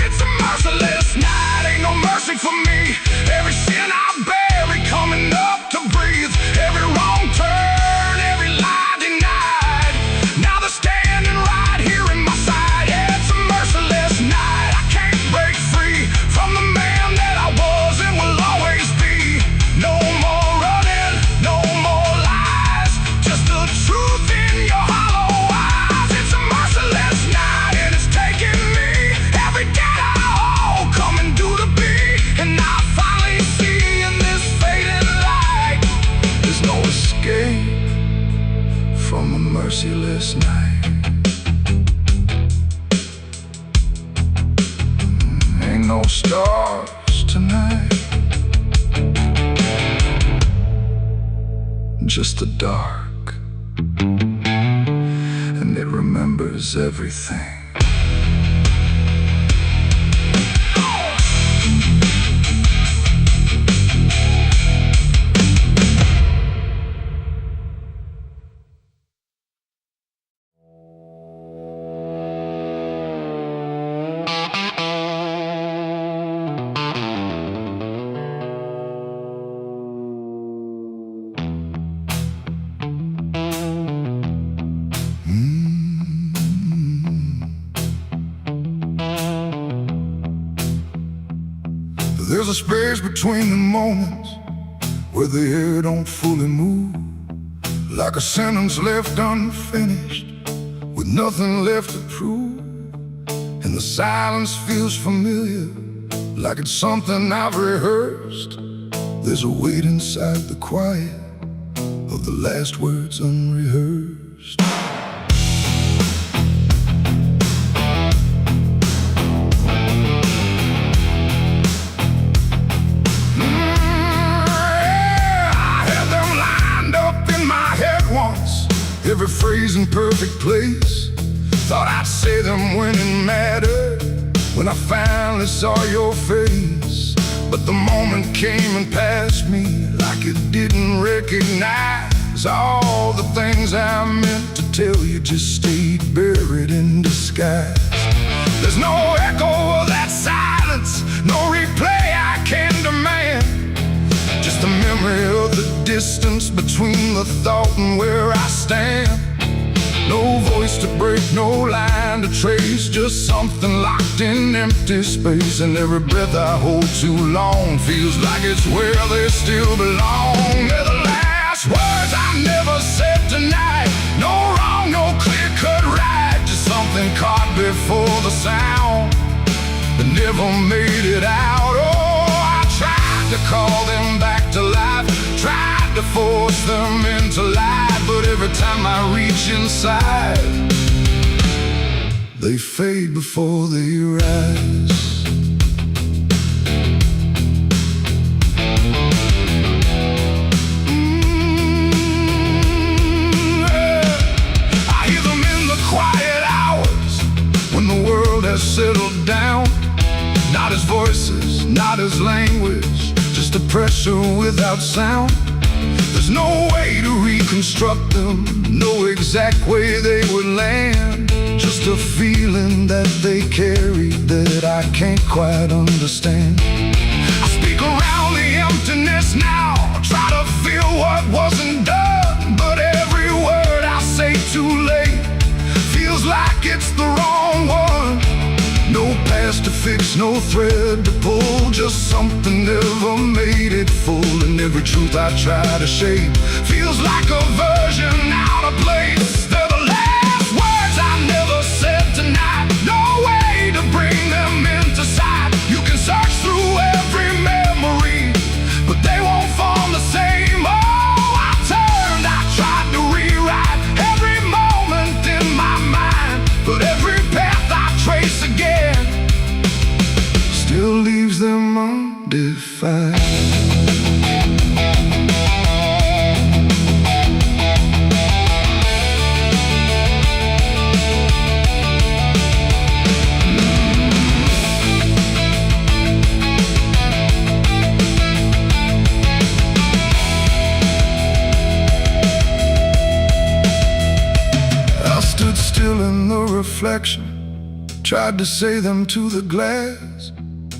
It's a merciless night, ain't no mercy for me. Every sin I bury coming up to breathe, every wrong turn, every lie denied. Now they're standing right here in my side. Yeah, it's a merciless night. I can't break free from the man that I was and will always be. No more running, no more lies, just the truth in your hollow eyes. It's a merciless night, and it's taking me every day I hold, coming to the beat, and I finally see in this fading light there's no escape from a merciless night. Ain't no stars tonight, just the dark, and it remembers everything. There's a space between the moments where the air don't fully move, like a sentence left unfinished with nothing left to prove. And the silence feels familiar, like it's something I've rehearsed. There's a weight inside the quiet of the last words unrehearsed. Every phrase in perfect place. Thought I'd say them when it mattered. When I finally saw your face, But the moment came and passed me like it didn't recognize all the things I meant to tell you just stayed buried in disguise. There's no echo of that silence, no replay I can demand. Just the memory of the distance between the thought and where I stand. No voice to break, no line to trace, just something locked in empty space. And every breath I hold too long feels like it's where they still belong. They're the last words I never said tonight. No wrong, no clear-cut right, just something caught before the sound that never made it out. Oh, I tried to call them back to life, tried to force them into life, but every time I reach inside, they fade before they rise. I hear them in the quiet hours when the world has settled down. Not as voices, not as language, just a pressure without sound. There's no way to reconstruct them, no exact way they would land. Just a feeling that they carry that I can't quite understand. I speak around the emptiness now, try to feel what wasn't done, but every word I say too late feels like it's the wrong one. No past to fix, no thread to pull, just something never made it full. And every truth I try to shape feels like a version out of place. They're the last words I never said tonight, no way to bring them into sight. You can search through every memory, but they won't form the same. Oh, I turned, I tried to rewrite every moment in my mind, but every path I trace again still leaves them undefined. I stood still in the reflection, tried to say them to the glass,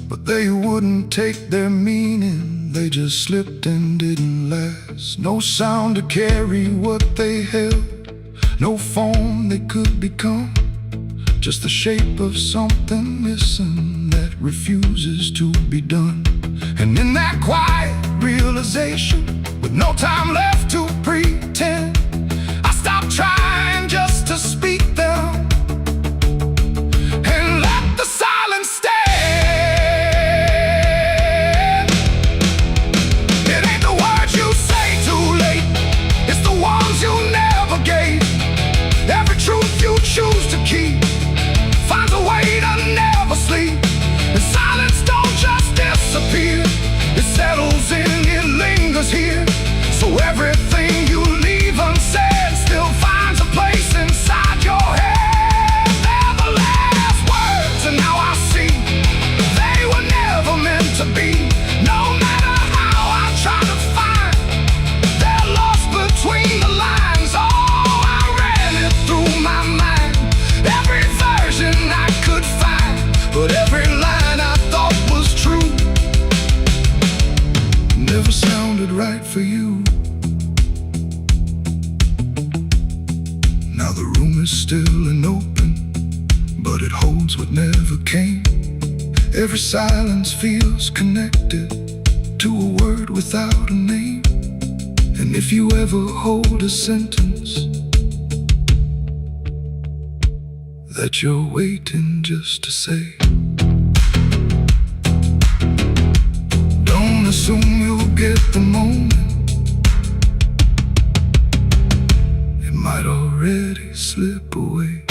but they wouldn't take their meaning, they just slipped and didn't last. No sound to carry what they held, no form they could become, just the shape of something missing that refuses to be done. And in that quiet realization, with no time left to pretend, I stopped trying just to speak them and let the silence stand. Choose to keep finds a way to never sleep. And silence don't just disappear, it settles in, it lingers here. So everything you leave unsaid still finds a place inside your head. They're the last words, and now I see they were never meant to be. No matter how I try to find, they're lost between the lines. Oh, I ran it through my mind, every version I could find, but every line I thought was true never sounded right for you. Now the room is still and open, but it holds what never came. Every silence feels connected to a word without a name. And if you ever hold a sentence that you're waiting just to say, don't assume you'll get the moment, it might already slip away.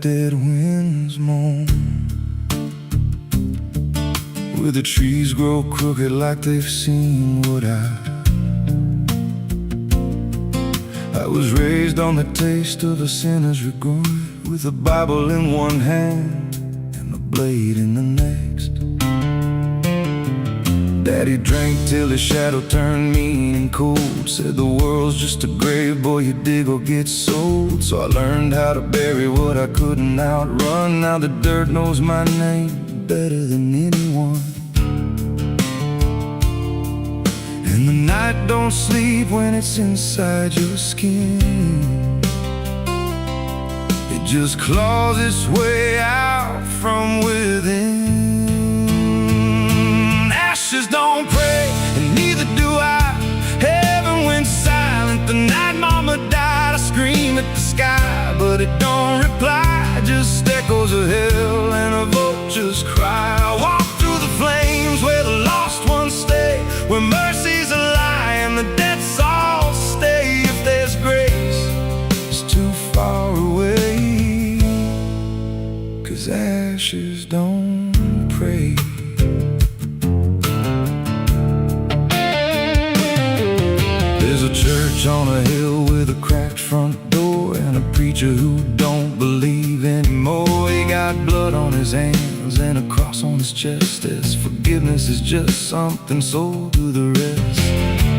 dead winds moan, where the trees grow crooked like they've seen what I was raised on the taste of a sinner's regret, with a Bible in one hand and a blade in the next. Daddy drank till his shadow turned mean and cold, said the world's just a grave, boy, you dig or get sold. So I learned how to bury what I couldn't outrun. Now the dirt knows my name better than anyone. And the night don't sleep when it's inside your skin. It just claws its way out from within. Ashes don't pray, and neither do I. Heaven went silent the night mama died. I scream at the sky, but it don't reply. Just echoes of hell and a vulture's cry. I walk through the flames where the lost ones stay, where mercy's a lie and the dead souls stay. If there's grace, it's too far away, 'cause ashes don't pray. There's a church on a hill with a cracked front door, and a preacher who don't believe anymore. He got blood on his hands and a cross on his chest, as forgiveness is just something sold to the rest.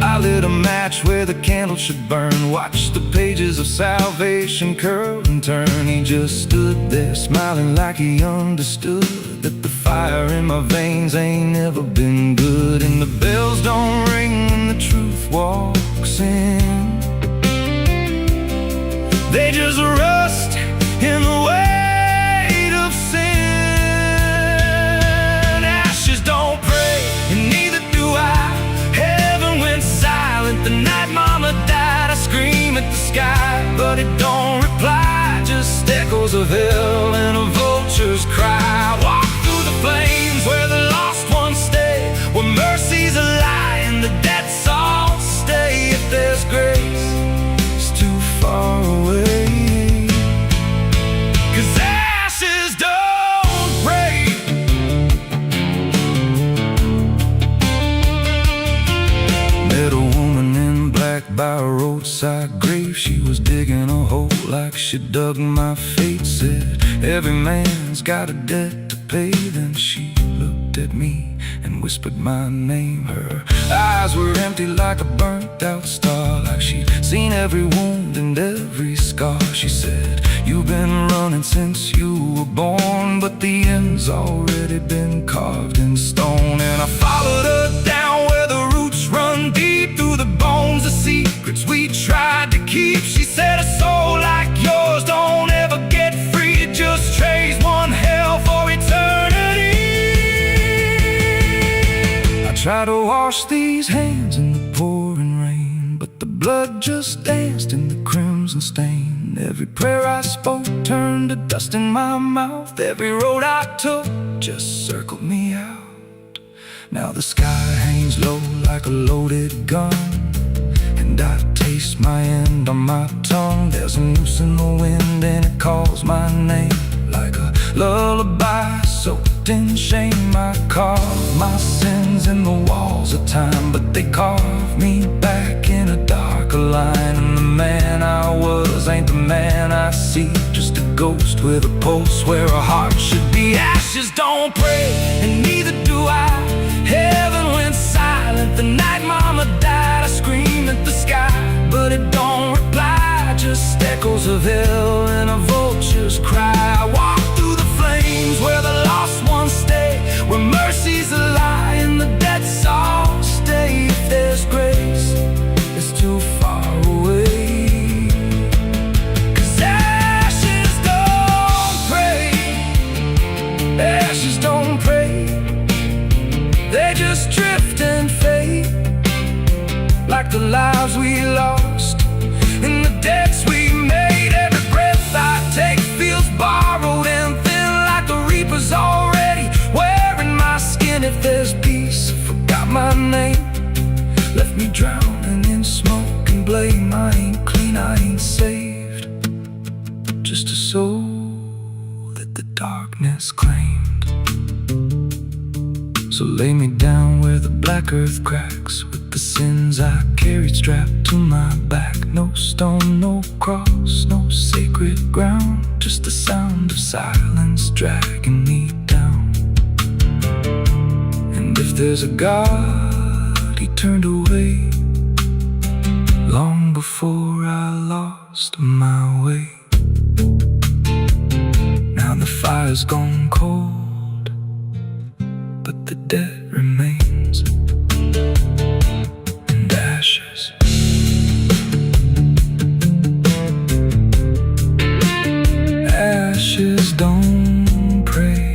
I lit a match where the candle should burn, watched the pages of salvation curl and turn. He just stood there smiling like he understood that the fire in my veins ain't never been good. And the bells don't ring when the truth walks in, they just rust in the weight of sin. Ashes don't pray, and neither do I. Heaven went silent the night mama died. I scream at the sky, but it don't reply. Just echoes of hell and a vulture's cry. I walk through the flames where the lost ones stay, where mercy's a lie and the dead souls stay. If there's grace, it's too far away, 'cause ashes don't pray. Met a woman in black by a roadside grave. She was digging a hole like she dug my fate. Said every man's got a debt to pay. Then she looked at me and whispered my name. Her eyes were empty like a burnt out star, like she'd seen every wound and every scar. She said, you've been running since you were born, but the end's already been carved in stone. And I followed her down where the roots run deep through the bones, the secrets we tried to keep. She said, a soul like yours don't ever get free. It just trades one hell for eternity. I try to wash these hands in the pouring rain, but the blood just danced in the crimson stain. Every prayer I spoke turned to dust in my mouth. Every road I took just circled me out. Now the sky hangs low like a loaded gun, and I taste my end on my tongue. There's a noose in the wind and it calls my name like a lullaby soaked in shame. I carve my sins in the walls of time, but they carve me back in a darker line. And the man I was ain't the man I see, just a ghost with a pulse where a heart should be. Ashes don't pray, and neither do I. Heaven went silent the night mama died. I scream at the sky, but it don't reply. Just echoes of hell and a vulture's cry. I walk through the flames where the lost ones stay, where mercy's a lie and the dead souls stay. If there's grace, it's too far away, 'cause ashes don't pray. Ashes don't pray, they just drift and fade, like the lives we lost and the debts we made. Every breath I take feels borrowed, darkness claimed. So lay me down where the black earth cracks, with the sins I carried strapped to my back. No stone, no cross, no sacred ground, just the sound of silence dragging me down. And if there's a God, he turned away long before I lost my way. Now the fire's gone cold, but the dead remains and ashes. Ashes don't pray.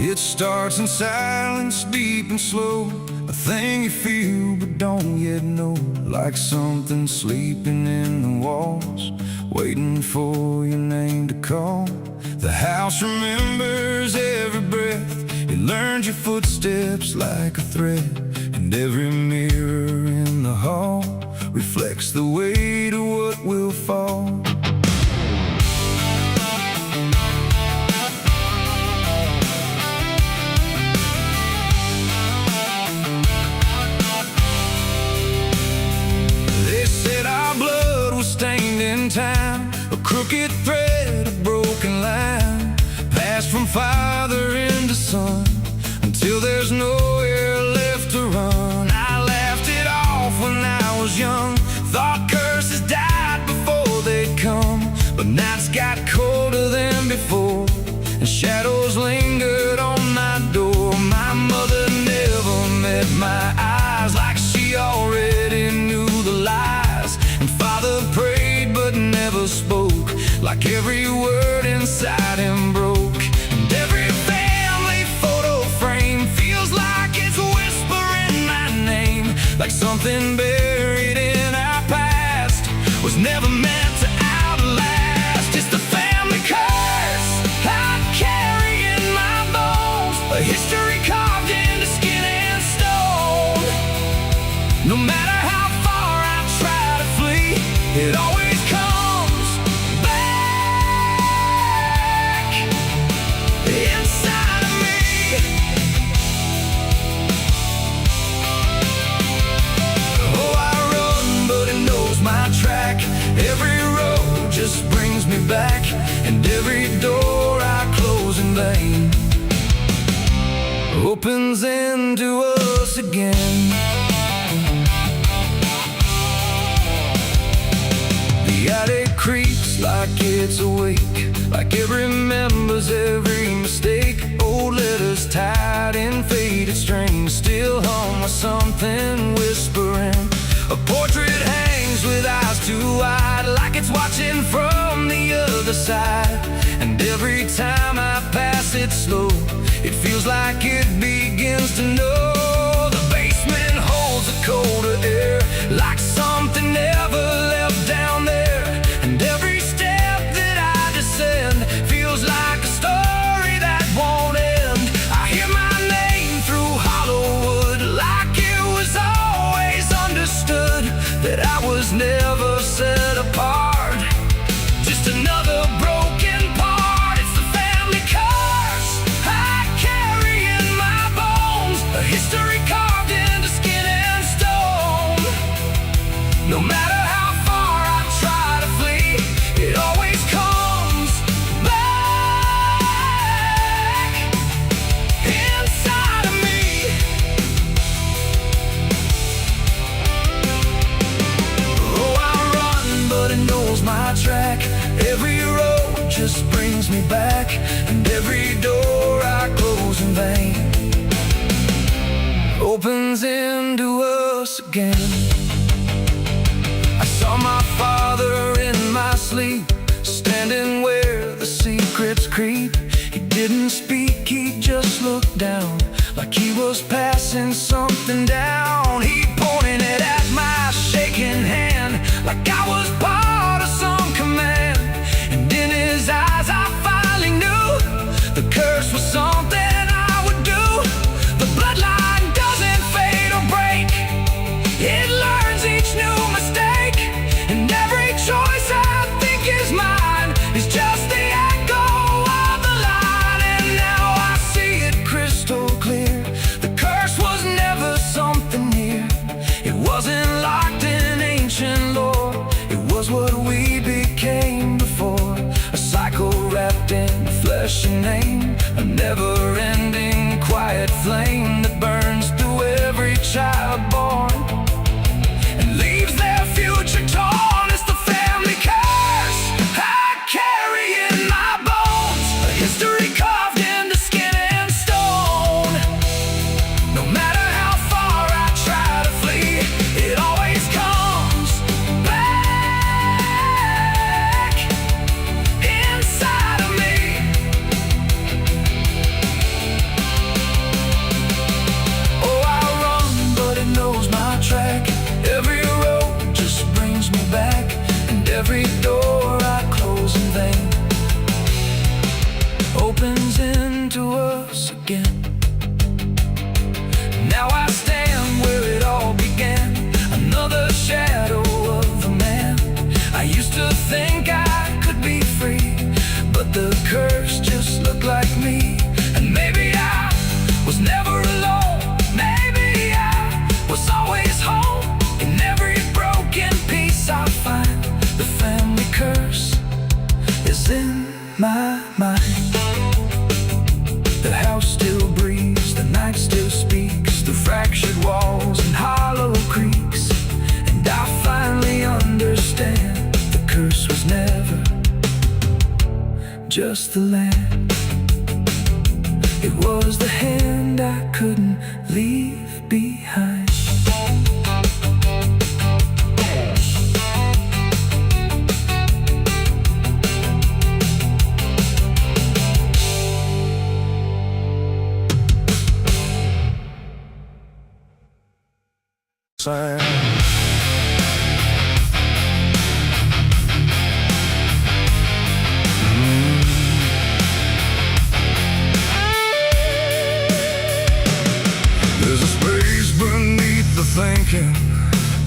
It starts in silence, deep and slow, a thing you feel but don't yet know. Like something sleeping in the walls, waiting for your name to call. The house remembers every breath, it learns your footsteps like a thread. And every mirror in the hall reflects the weight of what will fall. Stained in time, a crooked thread, a broken line, passed from father into son, until there's nowhere left to run. I laughed it off when I was young, thought curses died before they'd come. But nights got colder than before, and shadows lingered on my door. My mother never met my eyes, like she already knew the lies. And father prayed but never spoke, like every word inside him broke. And every family photo frame feels like it's whispering my name, like something buried in our past was never meant to outlast. It's the family curse I carry in my bones, a history carved into skin and stone. No matter how far I try to flee, it always comes back inside of me. Oh, I run, but it knows my track. Every road just brings me back, and every door I close in vain opens into us again. The attic creaks like it's awake, like it remembers every mistake. Old letters tied in faded strings still hung with something whispering. A portrait hangs with eyes too wide, like it's watching from the other side. And every time I pass it slow, it feels like it begins to know. The basement holds a colder air, like something never left down there. And every step that I descend feels like a story that won't end. I hear my name through hollow wood, like it was always understood that I was never set apart, just another broken part. It's the family curse I carry in my bones, a history carved into skin and stone. No matter how far I try to flee, it always comes back inside of me. Oh, I run, but it knows my track. Every road just brings me back, and every door I close in vain opens into us again. I saw my father in my sleep, standing where the secrets creep. He didn't speak, he just looked down, like like he was passing something down. He pointed it at my shaking hand, like I was part of some command. And in his eyes I finally knew the curse was something I would do. The bloodline doesn't fade or break, it learns each new mistake. And every choice I think is mine is just the echo of the line. And now I see it crystal clear, the curse was never something near. It wasn't locked in ancient lore, it was what we became before. A cycle wrapped in flesh and name, a never-ending quiet flame that burns through every child born and leaves their future torn. It's the family curse I carry in my bones, a history carved into skin and stone. No matter how far I try to flee, it always comes back inside of me. Oh, I run, but it knows my track. Every road just brings me back, and every door I close in vain opens into us again. Now I stand where it all began, another shadow of a man. I used to think I could be free, but the curse just looked like me. And maybe I was never alone, maybe I was always home. In every broken piece I find, the family curse is in my mind. The house still breathes, the night still speaks through fractured walls and hollow creaks. And I finally understand the curse was never just the land, it was the hand I couldn't leave behind. There's a space beneath the thinking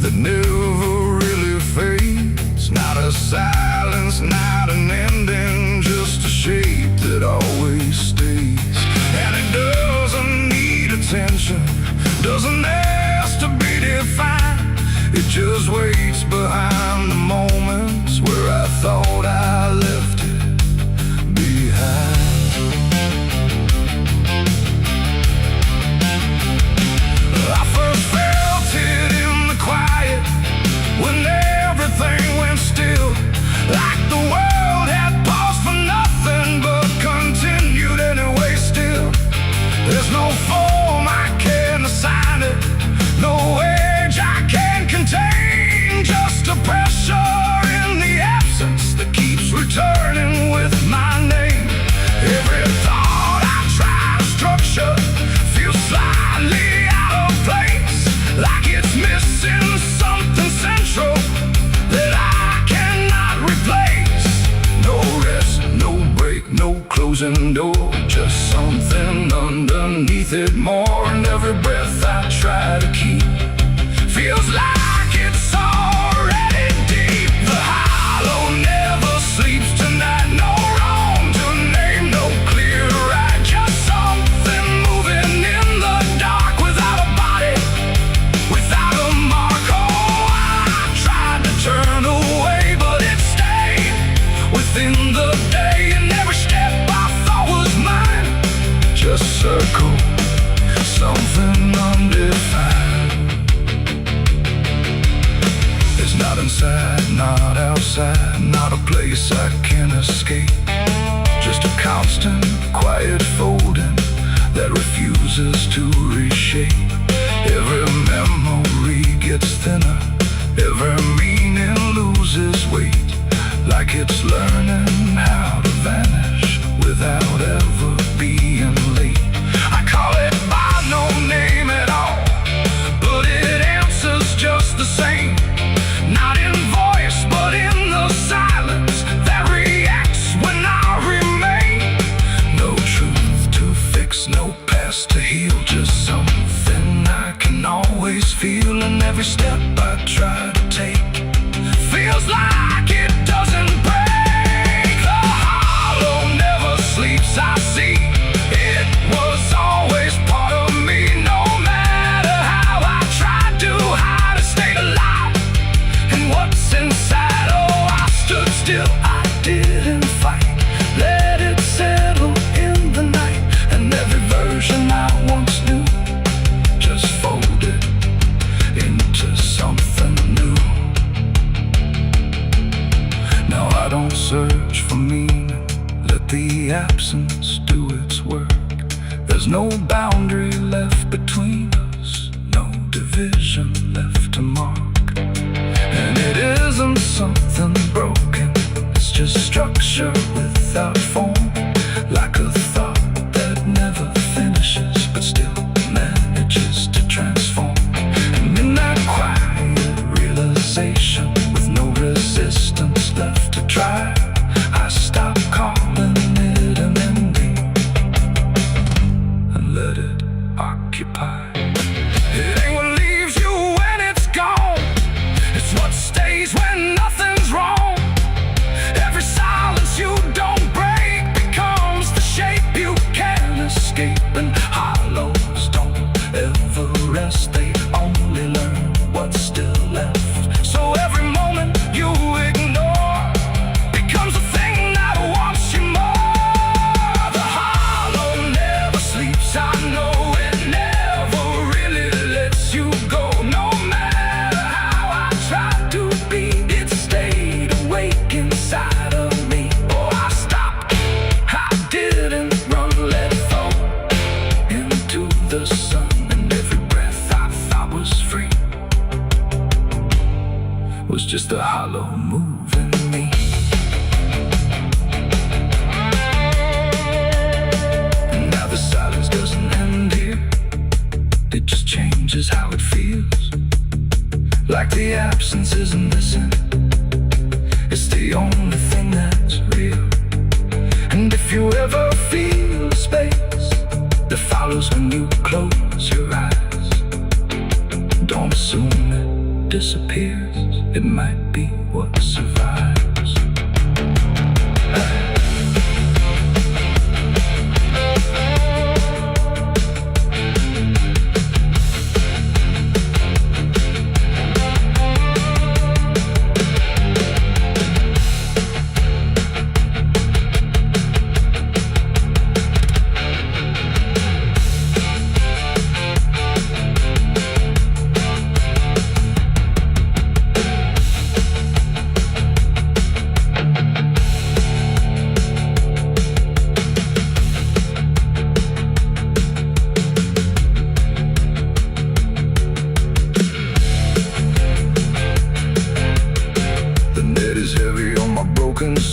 that never really fades. Not a silence, not an ending, just a shape that always stays. And it doesn't need attention, doesn't ask to be defined. It just waits behind the moments where I thought I left it behind. I first felt it in the quiet, when everything went still, like the world had paused for nothing but continued anyway still. There's no form I can assign it, no age I can contain, just a pressure in the absence that keeps returning with my name. Every thought I try to structure feels slightly out of place, like it's missing something central that I cannot replace. No rest, no break, no closing door, just something underneath it more. And every breath I try to keep feels like it's already deep. The hollow never sleeps tonight, no wrong to name, no clear right, just something moving in the dark without a body, without a mark. Oh, I tried to turn away, but it stayed within the day. And every step I thought was mine just circle, something undefined. It's not inside, not outside, not a place I can escape, just a constant, quiet folding that refuses to reshape. Every memory gets thinner, every meaning loses weight, like it's learning how to vanish without ever being late. I call it by no every step I try to take feels like it doesn't break. The hollow never sleeps, I see. It was always part of me. No matter how I tried to hide, it stayed alive. And what's inside, oh, I stood still. I didn't fight, let it settle in the night. And every version I once knew just folded into something new. Now I don't search for meaning, let the absence do its work. There's no boundary left between us, no division left to mark. And it isn't something broken, it's just structure without form. Like a thought that never finishes, but still manages to transform. And in that quiet realization, with no resistance left to try, I stop calling it an ending and let it occupy. It ain't what leaves you when it's gone, it's what stays when nothing's wrong. Every silence you don't break becomes the shape you can't escape. And hollows don't ever rest, they only learn what's still left. So every moment you ignore becomes a thing that wants you more. The hollow never sleeps, I know it never really lets you go. No matter how I tried to be, It stayed awake inside of me. oh, I stopped. I didn't run, let it fall into the sun. And every breath I thought was free was just a hollow moving me. And now the silence doesn't end here, it just changes how it feels. Like the absence isn't missing, it's the only thing that's real. And if you ever feel the space that follows when you close your eyes, don't assume it disappears, it might be what survives.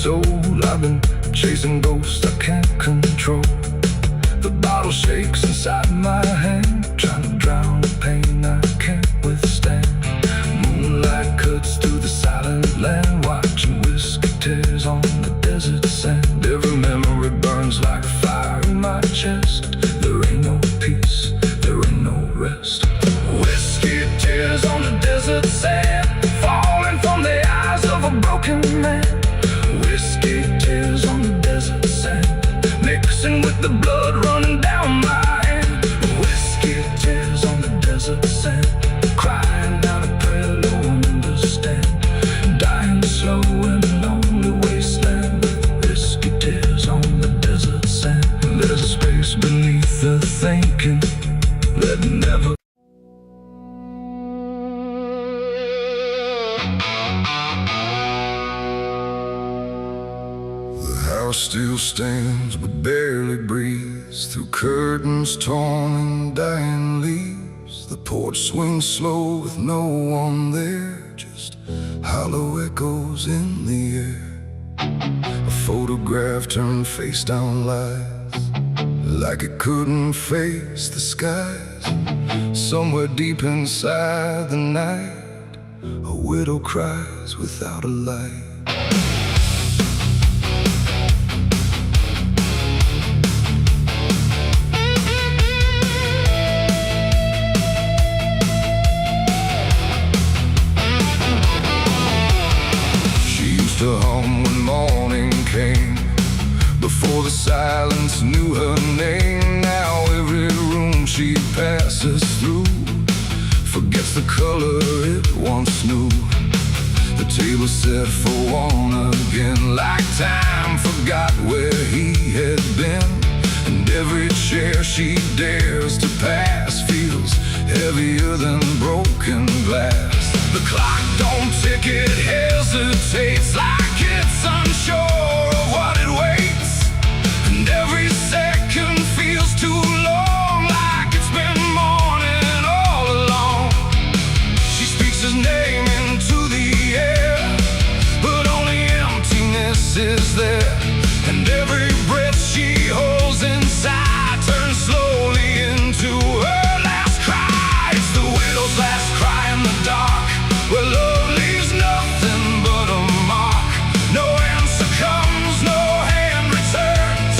Soul, I've been chasing ghosts I can't control. The bottle shakes inside my hand, trying to drown the pain I can't withstand. Moonlight cuts through the silent land, watching whiskey tears on the desert sand. Every memory burns like fire in my chest. There ain't no peace, there ain't no rest. Whiskey tears on the desert sand, falling from the eyes of a broken man. Whiskey tears on the desert sand, mixing with the blood running down my hand. Whiskey tears on the desert sand, crying out a prayer no one understand. Dying slow in a lonely wasteland, whiskey tears on the desert sand. There's a space beneath the thinking that never. Still stands but barely breathes through curtains torn and dying leaves. The porch swings slow with no one there, just hollow echoes in the air. A photograph turned face down lies, like it couldn't face the skies. Somewhere deep inside the night, a widow cries without a light. just the color it once knew. The table set for one again, like time forgot where he had been. And every chair she dares to pass feels heavier than broken glass. The clock don't tick, it hesitates like it's unsure of what it waits. And every second feels too long, like it's been morning all along. She speaks his name into the air, but only emptiness is there. And every breath she holds inside turns slowly into her last cry. It's the widow's last cry in the dark, where love leaves nothing but a mark. No answer comes, no hand returns,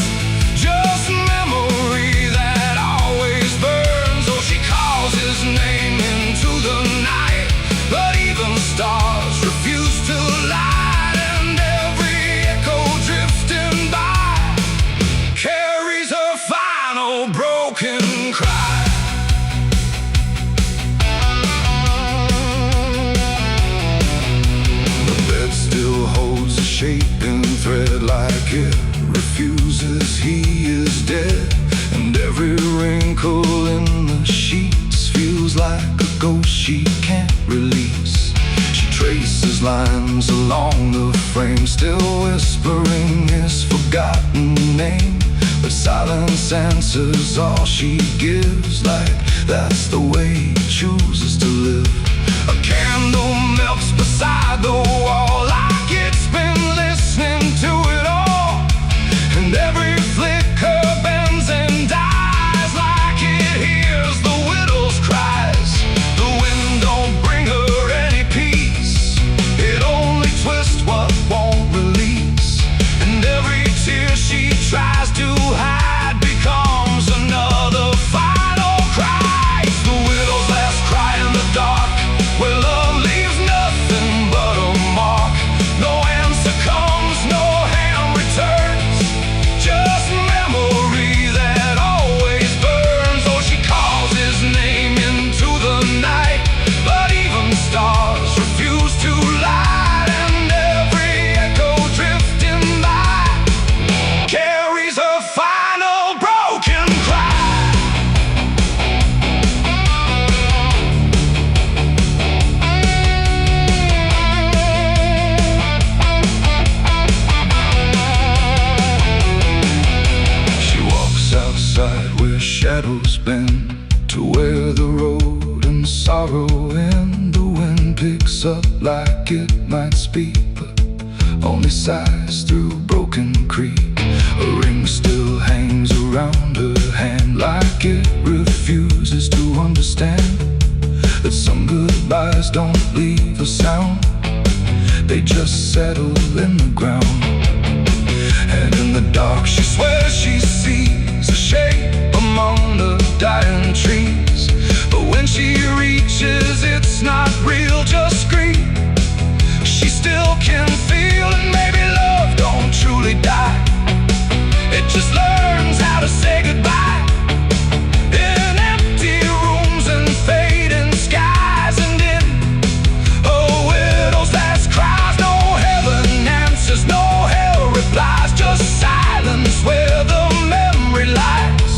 just memory that always burns. Oh, she calls his name into the night, but even stars refuse to light. And every echo drifting by carries her final broken cry. Still holds a shaping thread, like it refuses he is dead. And every wrinkle in the sheets feels like a ghost she can't release. She traces lines along the frame, still whispering his forgotten name. But silence answers all she gives, like that's the way he chooses to live. A candle melts beside the wall, like it's been listening to it all. And every flicker bends and dies, like it hears the widow's cries. The wind don't bring her any peace, it only twists what won't release. And every tear she tries to hide becomes another final cry. It's the widow's last cry in the dark, where love leaves nothing but a mark. No answer comes, no hand returns, just memory that always burns. Oh, she calls his name into the night, but even stars refuse to light. And every echo drifting by carries her final broken cry. She walks outside where shadows bend, to where the road and sorrow end. The wind picks up like it might speak, but only sighs through broken creek. A ring still hangs around her hand, like it refuses to understand that some goodbyes don't leave a sound, they just settle in the ground. And in the dark she swears she sees a shape among the dying trees. But when she reaches, it's not real, just grief. She still can feel, and maybe love don't truly die, it just learns how to say goodbye. In empty rooms and fading skies, and in a widow's last cries, no heaven answers, no hell replies, just silence where the memory lies.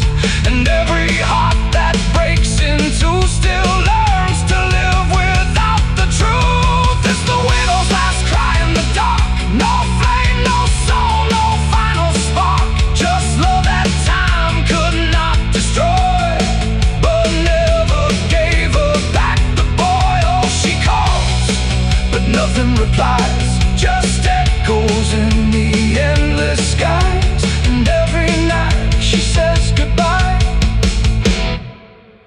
And every heart that breaks in two still learns to live without the truth. It's the widow's last cry in the dark, no flame, no soul, no final spark, just love that time could not destroy, but never gave her back the boy. Oh, she calls, but nothing replies, just echoes in the endless skies. And every night she says goodbye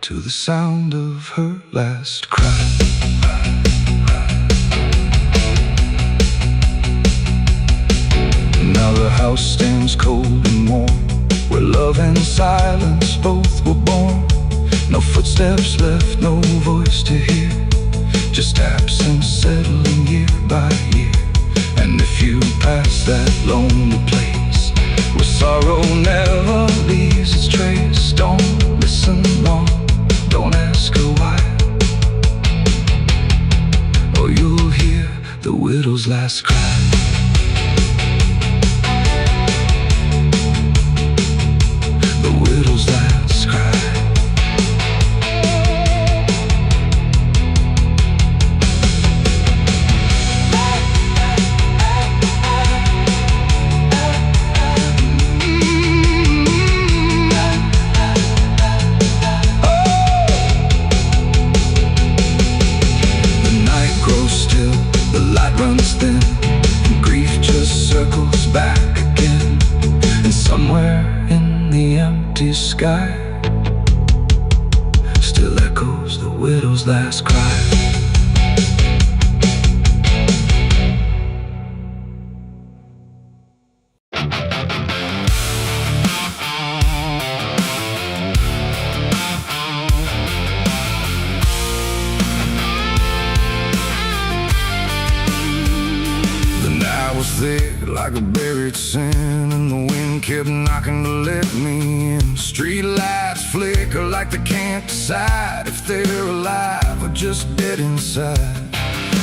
to the sound of her last cry. Now the house stands cold and warm, where love and silence both were born. No footsteps left, no voice to hear, just absence settling year by year. And if you pass that lonely place where sorrow never leaves its trace, don't listen long, don't ask her why. widow's last cry. The widow's last cry. Runs thin, and grief just circles back again. And somewhere in the empty sky still echoes the widow's last cry. Thick like a buried sin, and the wind kept knocking to let me in. Street lights flicker like they can't decide if they're alive or just dead inside.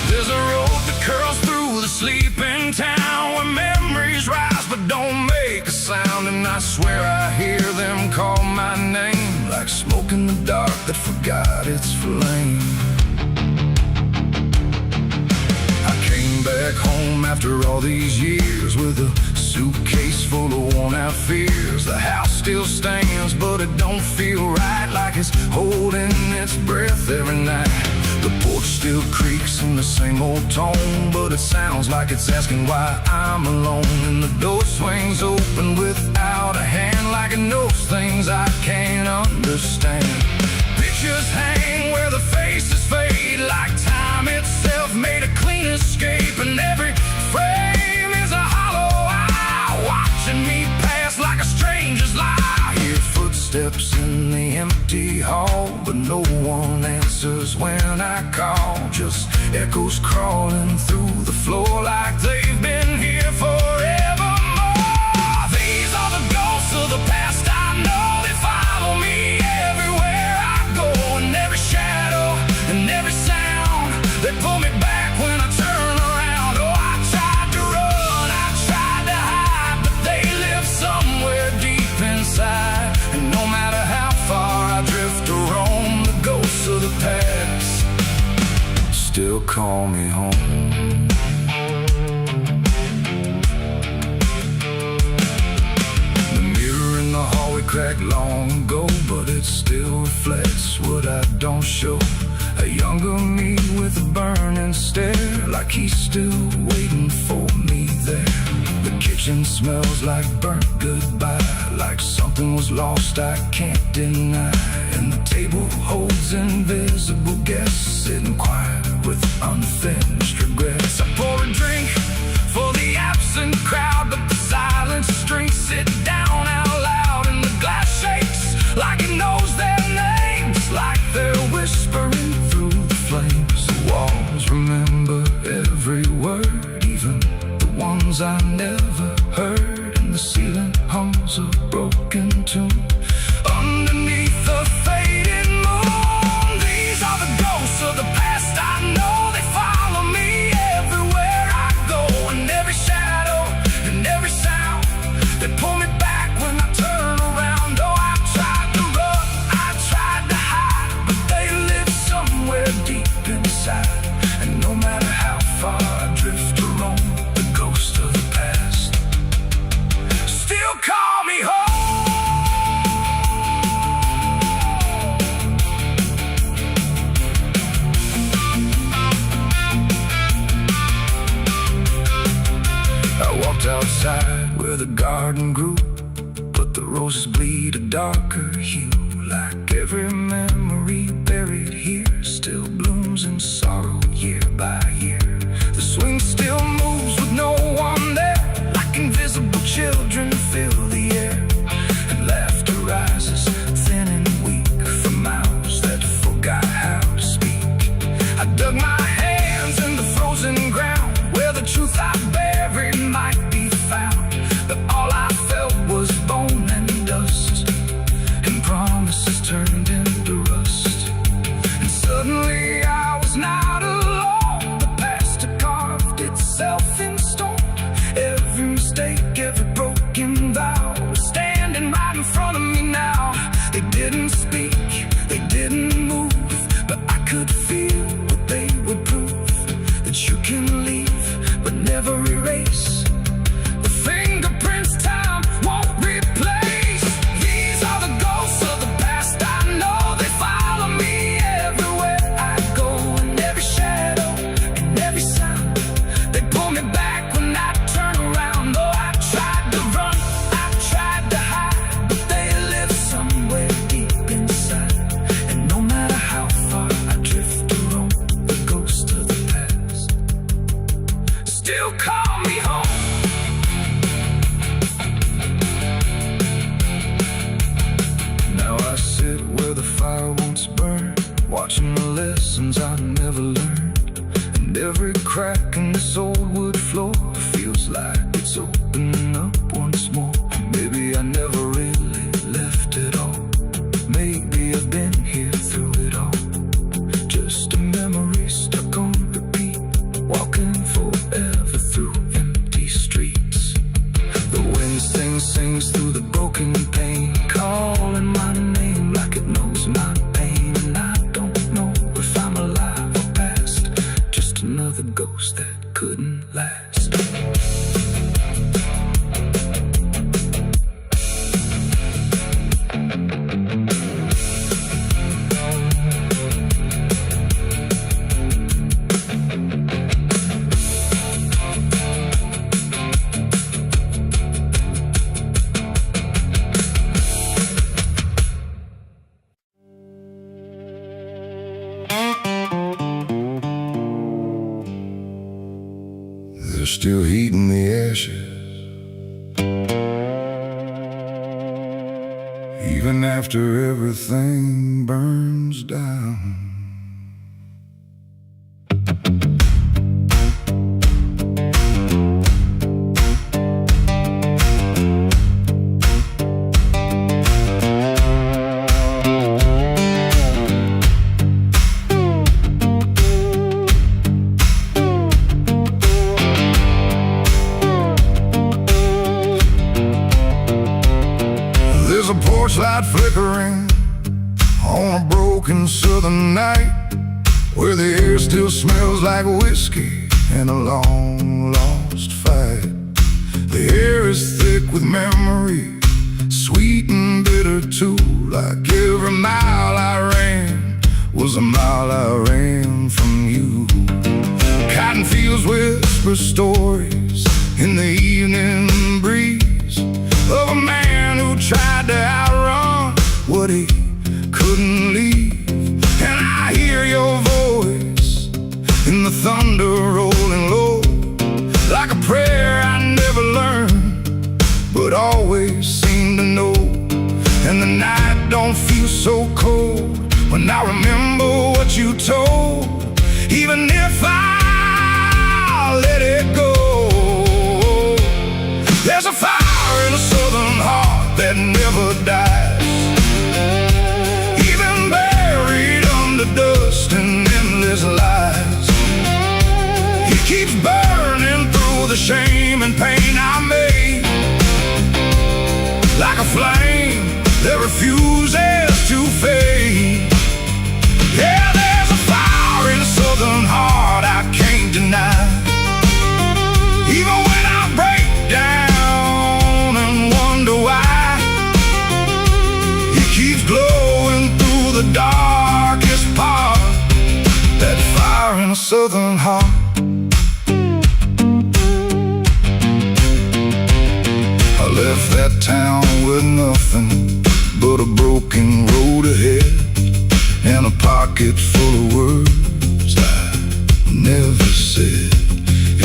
There's a road that curls through the sleeping town where memories rise but don't make a sound. And I swear I hear them call my name like smoke in the dark that forgot its flame. Back home after all these years with a suitcase full of worn-out fears. The house still stands, but it don't feel right, like it's holding its breath every night. The porch still creaks in the same old tone, but it sounds like it's asking why I'm alone. And the door swings open without a hand, like it knows things I can't understand. Pictures hang where the faces fade, like time itself made a clean escape. And every frame is a hollow eye, watching me pass like a stranger's lie. Hear footsteps in the empty hall, but no one answers when I call. Just echoes crawling through the floor like they've been here forevermore. These are the ghosts of the past I know. They follow me everywhere I go, and every shadow and every sound. They pull me back when I turn around. Oh, I tried to run, I tried to hide, but they live somewhere deep inside. And no matter how far I drift or roam, the ghosts of the past still call me home. The mirror in the hallway cracked long ago, but it still reflects what I don't show. A younger me with a burning stare, like he's still waiting for me there. The kitchen smells like burnt goodbye, like something was lost I can't deny. And the table holds invisible guests, sitting quiet with unfinished regrets. I pour a drink for the absent crowd, but the silence drinks it down out loud. And the glass shakes like it knows their names, like they're whispering through the flames. The walls remember every word, even the ones I never heard. And the ceiling hums a broken tune underneath the faded moon. These are the ghosts of the past I know. They follow me everywhere I go, and every shadow and every sound. They pull me back when I turn around. Oh, I tried to run, I tried to hide, but they live somewhere deep inside. And no matter how far I drift or roam, the ghost of the past still call me home. I walked outside where the garden grew, but the roses bleed a darker hue. Like every memory buried here still blooms in sorrow year by year. The swing still moves with no one there, like invisible children fill the air. And laughter rises thin and weak from mouths that forgot how to speak. I dug my hands in the frozen ground where the truth I buried might be found. But all I felt was bone and dust, and promises turned into rust. And suddenly I was not alone. The past had carved its myself in stone. Every mistake, every broken vow was standing right in front of me now. They didn't speak, they didn't move, but I could feel what they would prove. That you can leave, but never erase the fingerprints time won't replace. These are the ghosts of the past. I know they follow me everywhere I go, in every shadow, in every sound. They pull me back when I turn around. Oh, I tried to run, I tried to hide, but they live somewhere deep inside. And no matter how far I drift or roam, the ghost of the past still call me home. Now I sit where the fire once burned, watching the lessons I never learned. And every crack in this old wood floor feels like it's opening up once more. Maybe I never really left it all. Maybe I've been here through it all. Just a memory stuck on repeat, walking forever through empty streets. The wind sings through the broken pane, calling my name like it knows my pain. And I don't know if I'm alive or past, just another ghost that couldn't last. There's still heat in the ashes, even after everything burns down. There's a porch light flickering on a broken southern night, where the air still smells like whiskey and a long lost fight. The air is thick with memory, sweet and bitter too. Like every mile I ran was a mile I ran from you. Cotton fields whisper stories in the evening breeze of a man who tried to outrun what he couldn't leave. And I hear your voice in the thunder rolling low, like a prayer I never learned, but always seem to know. And the night don't feel so cold when I remember what you told, even if I let it go. There's a fire in a southern heart that never dies, even buried under dust and endless lies. It keeps burning through the shame and pain I made, like a flame that refuses to fade. Yeah, there's a fire in a southern heart I can't deny, even when I break down and wonder why. It keeps glowing through the darkest part, that fire in a southern heart. I left that town with nothing but a broken road ahead, and a pocket full of words I never said.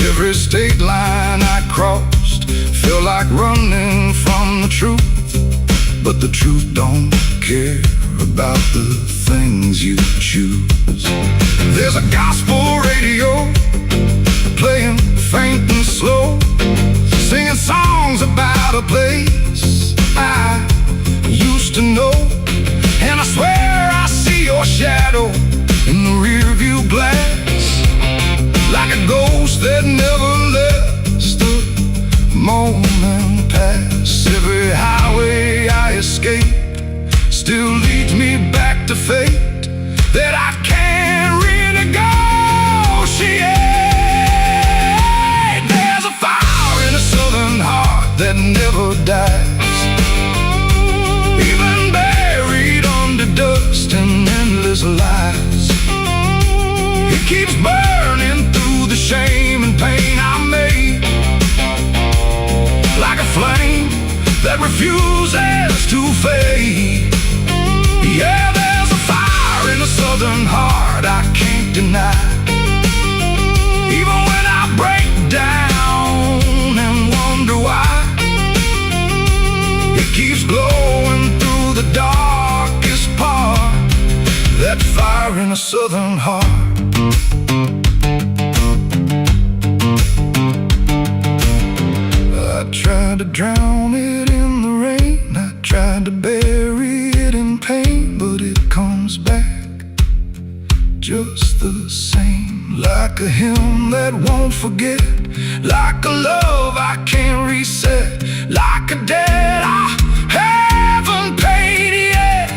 Every state line I crossed felt like running from the truth, but the truth don't care about the things you choose. There's a gospel radio playing faint and slow, singing songs about a place I used to know. And I swear I see your shadow in the rearview glass, like a ghost that never keeps burning through the shame and pain I made, like a flame that refuses to fade. Yeah, there's a fire in a southern heart I can't deny. Even when I break down and wonder why, it keeps glowing through the darkest part. That fire in a southern heart. I tried to drown it in the rain, I tried to bury it in pain, but it comes back just the same. Like a hymn that won't forget, like a love I can't reset, like a debt I haven't paid yet.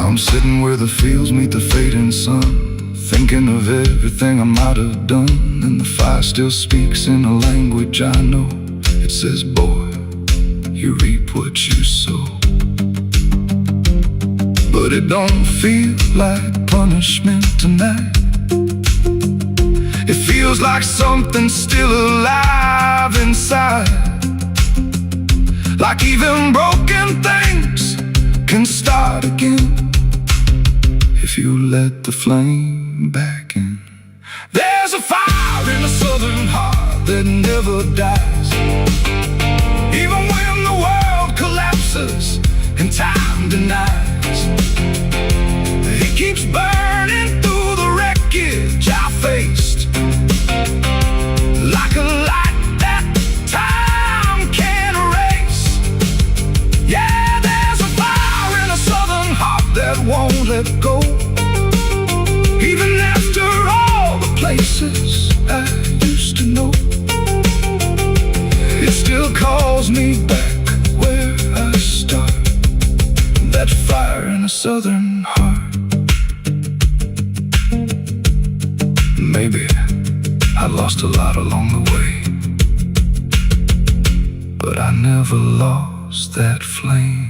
I'm sitting where the fields meet the fading sun, thinking of everything I might have done. And the fire still speaks in a language I know. It says, boy, you reap what you sow. But it don't feel like punishment tonight. It feels like something's still alive inside. Like even broken things can start again if you let the flame back in. There's a fire in the southern heart that never dies. Even when the world collapses and time denies, it keeps burning through the wreckage I faced, like a light that time can't erase. Yeah, there's a fire in a southern heart that won't let go. Even after all the places I used to know, it still calls me back where I start. That fire in a southern heart. Maybe I lost a lot along the way, but I never lost that flame.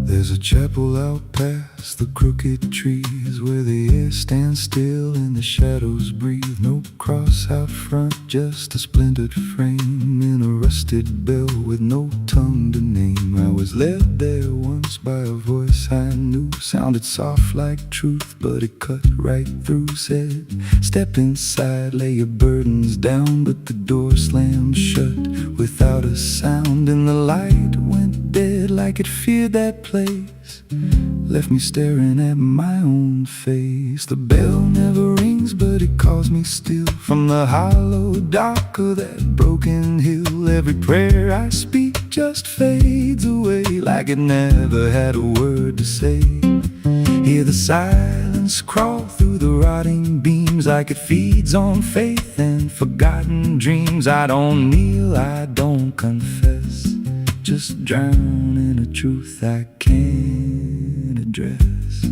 There's a chapel out past the crooked trees, where the air stands still and the shadows breathe. No cross out front, just a splintered frame in a rusted bell with no tongue to name. I was led there once by a voice I knew, sounded soft like truth, but it cut right through. Said, step inside, lay your burdens down, but the door slammed shut without a sound, and the light went dead like it feared that place, left me staring at my own face. The bell never rings, but it calls me still from the hollow dark of that broken hill. Every prayer I speak just fades away, like it never had a word to say. Hear the silence crawl through the rotting beams, like it feeds on faith and forgotten dreams. I don't kneel, I don't confess, just drown in a truth I can't address.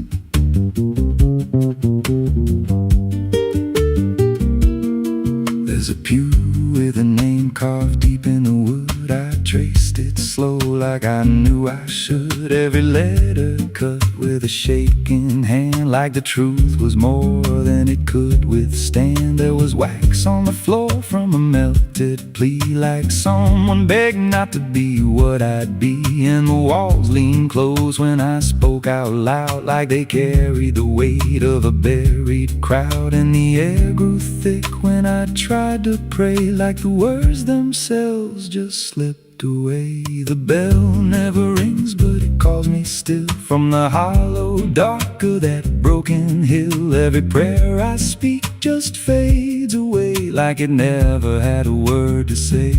There's a pew with a name carved deep in the wood. I traced it slow like I knew I should. Every letter cut with a shaking hand, like the truth was more than it could withstand. There was wax on the floor from a melted plea, like someone begged not to be what I'd be. And the walls leaned close when I spoke out loud, like they carried the weight of a buried crowd. And the air grew thick when I tried to pray, like the words themselves just slipped slipped away. The bell never rings, but it calls me still. From the hollow dark of that broken hill, every prayer I speak just fades away, like it never had a word to say.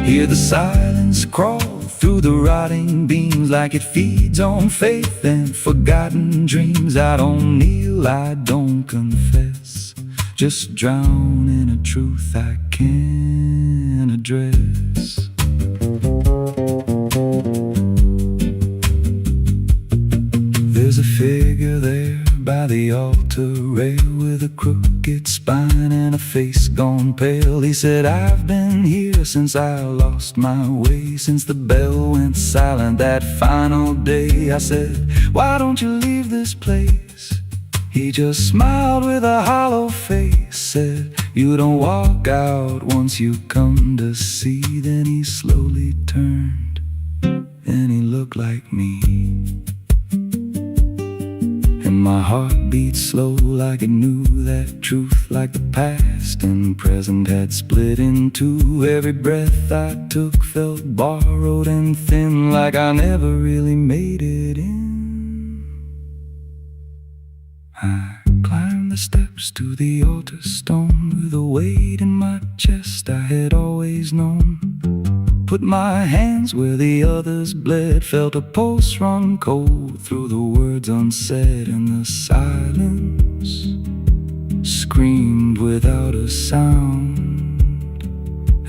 Hear the silence crawl through the rotting beams, like it feeds on faith and forgotten dreams. I don't kneel, I don't confess, just drown in a truth I can't address. There's a figure there by the altar rail, with a crooked spine and a face gone pale. He said, I've been here since I lost my way, since the bell went silent that final day. I said, why don't you leave this place? He just smiled with a hollow face, said, you don't walk out once you come to see. Then he slowly turned and he looked like me. And my heart beat slow, like it knew that truth, like the past and present had split in two. Every breath I took felt borrowed and thin, like I never really made it in. I climbed the steps to the altar stone, with a weight in my chest I had always known. Put my hands where the others bled, felt a pulse run cold through the words unsaid, and the silence screamed without a sound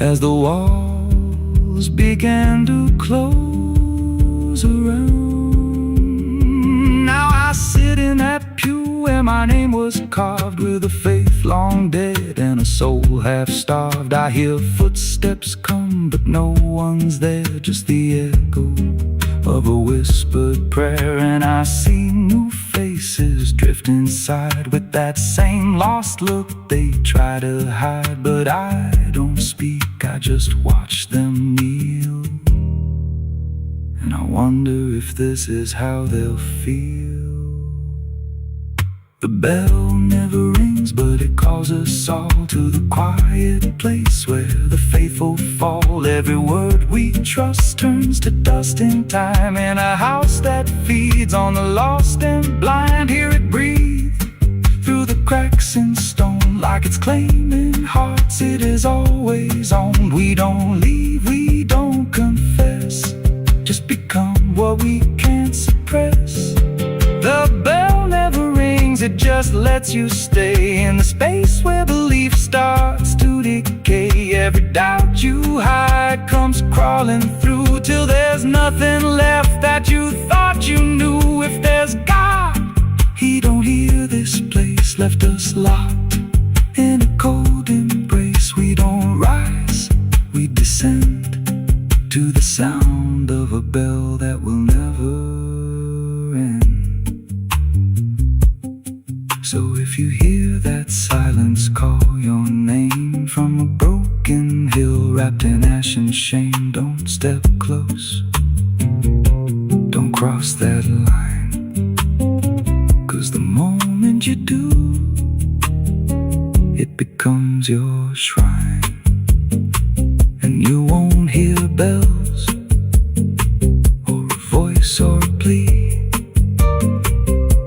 as the walls began to close around. Now I sit in that pew where my name was carved, with a faith long dead and a soul half starved. I hear footsteps come, but no one's there, just the echo of a whispered prayer. And I see new faces drift inside, with that same lost look they try to hide. But I don't speak, I just watch them kneel, and I wonder if this is how they'll feel. The bell never rings, but it calls us all to the quiet place where the faithful fall. Every word we trust turns to dust in time, in a house that feeds on the lost and blind. Hear it breathe through the cracks in stone, like it's claiming hearts it is always owned. We don't leave, we don't confess, just become what we can't suppress. The bell never rings, it just lets you stay in the space where belief starts to decay. Every doubt you hide comes crawling through, till there's nothing left that you thought you knew. If there's God, He don't hear this place, left us locked in a cold embrace. We don't rise, we descend to the sound of a bell that will never end. So if you hear that silence call your name from a broken hill wrapped in ash and shame, don't step close, don't cross that line, 'cause the moment you do, it becomes your shrine. And you won't hear bells or a voice or a plea,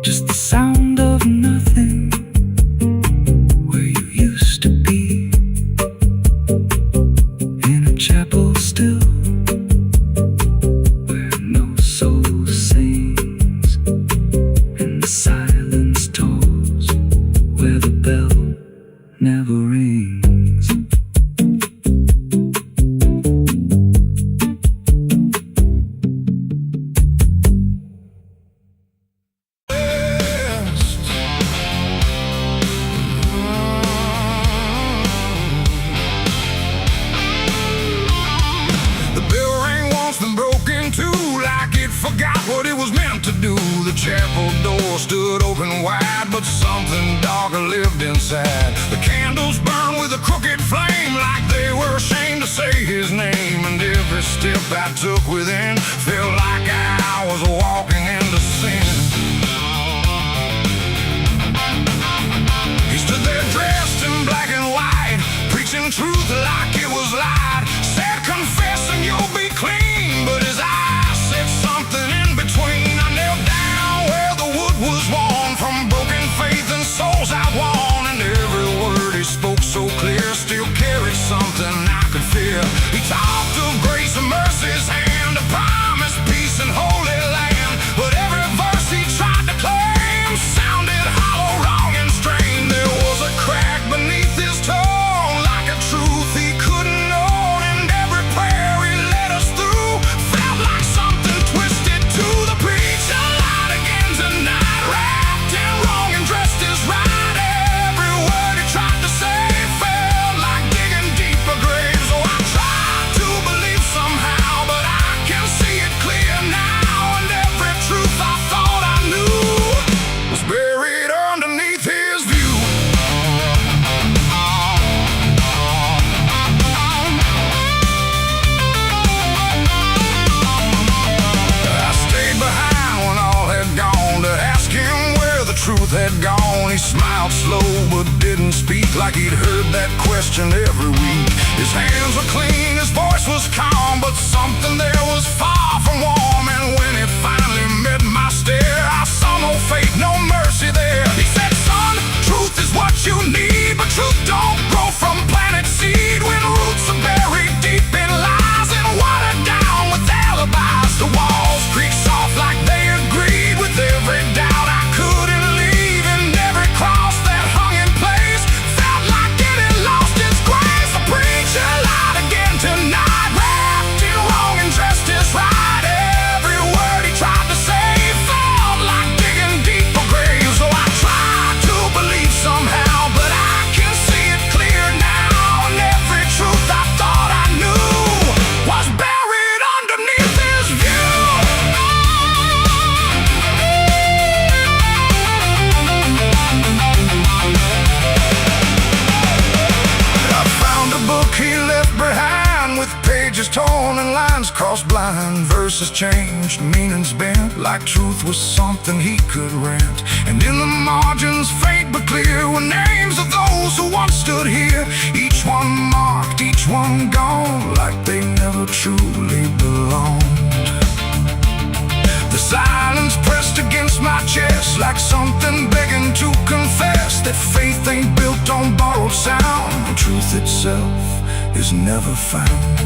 just the sound of nothing where you used to be, in a chapel still where no soul sings, and the silence tolls where the bell never rings. Forgot what it was meant to do. The chapel door stood open wide, but something darker lived inside. The candles burned with a crooked flame, like they were ashamed to say his name. And every step I took within felt like I was walking into sin. He stood there dressed in black and white, preaching truth like it was lied, said confessing your speak like he'd heard that question every week. His hands were clean, his voice was calm, but something there was far from warm. And when he finally met my stare, I saw no fate, no mercy there. He said, son, truth is what you need, but truth don't grow from planet seed. When roots are buried deep in lies and watered down with alibis, the walls creak soft like they agreed with every doubt I couldn't leave. And every cross that hung in place felt like it had lost its grace. The preacher lied again tonight, wrapped in wrong and dressed as right. Every word he tried to say felt like digging deep for graves. So I tried to believe somehow, but I can see it clear now. And every truth I thought I knew was buried underneath his view. I found a book he left behind with pages torn and lines crossed blind. Verses changed, meanings bent, like truth was something he could rent. And in the margins, faint but clear, were names of those who once stood here. Each one marked, each one gone, like they never truly belonged. The silence pressed against my chest, like something begging to confess that faith ain't built on borrowed sound. The truth itself is never found.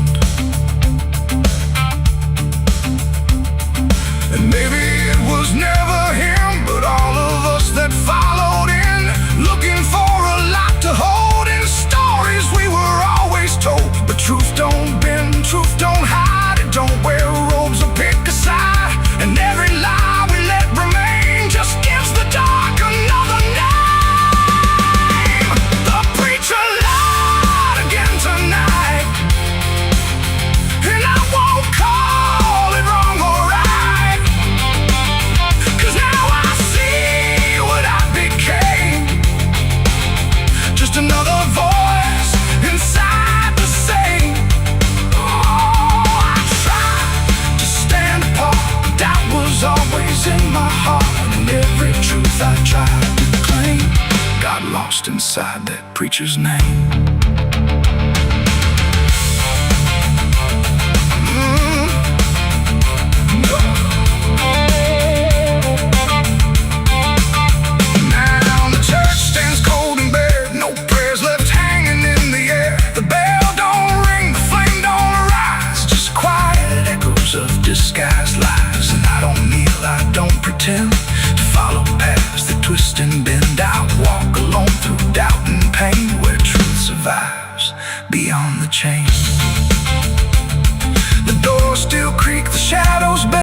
And maybe it was never him, but all of us that followed in, looking for a lot to hold in stories we were always told. But truth don't bend, truth don't hide, it don't wear robes or pick a side. And every lie we let remain just gives the dark another name. The preacher lied again tonight, and I won't call it wrong or right, 'cause now I see what I became. Just another voice inside the same. Oh, I tried to stand apart, but doubt was always in my heart. And every truth I tried to claim got lost inside that preacher's name. Now the church stands cold and bare, no prayers left hanging in the air. The bell don't ring, the flame don't rise, just quiet echoes of disguised lies. And I don't kneel, I don't pretend to follow paths that twist and bend. I walk alone through doubt and pain, where truth survives beyond the chain. The doors still creak, the shadows bend.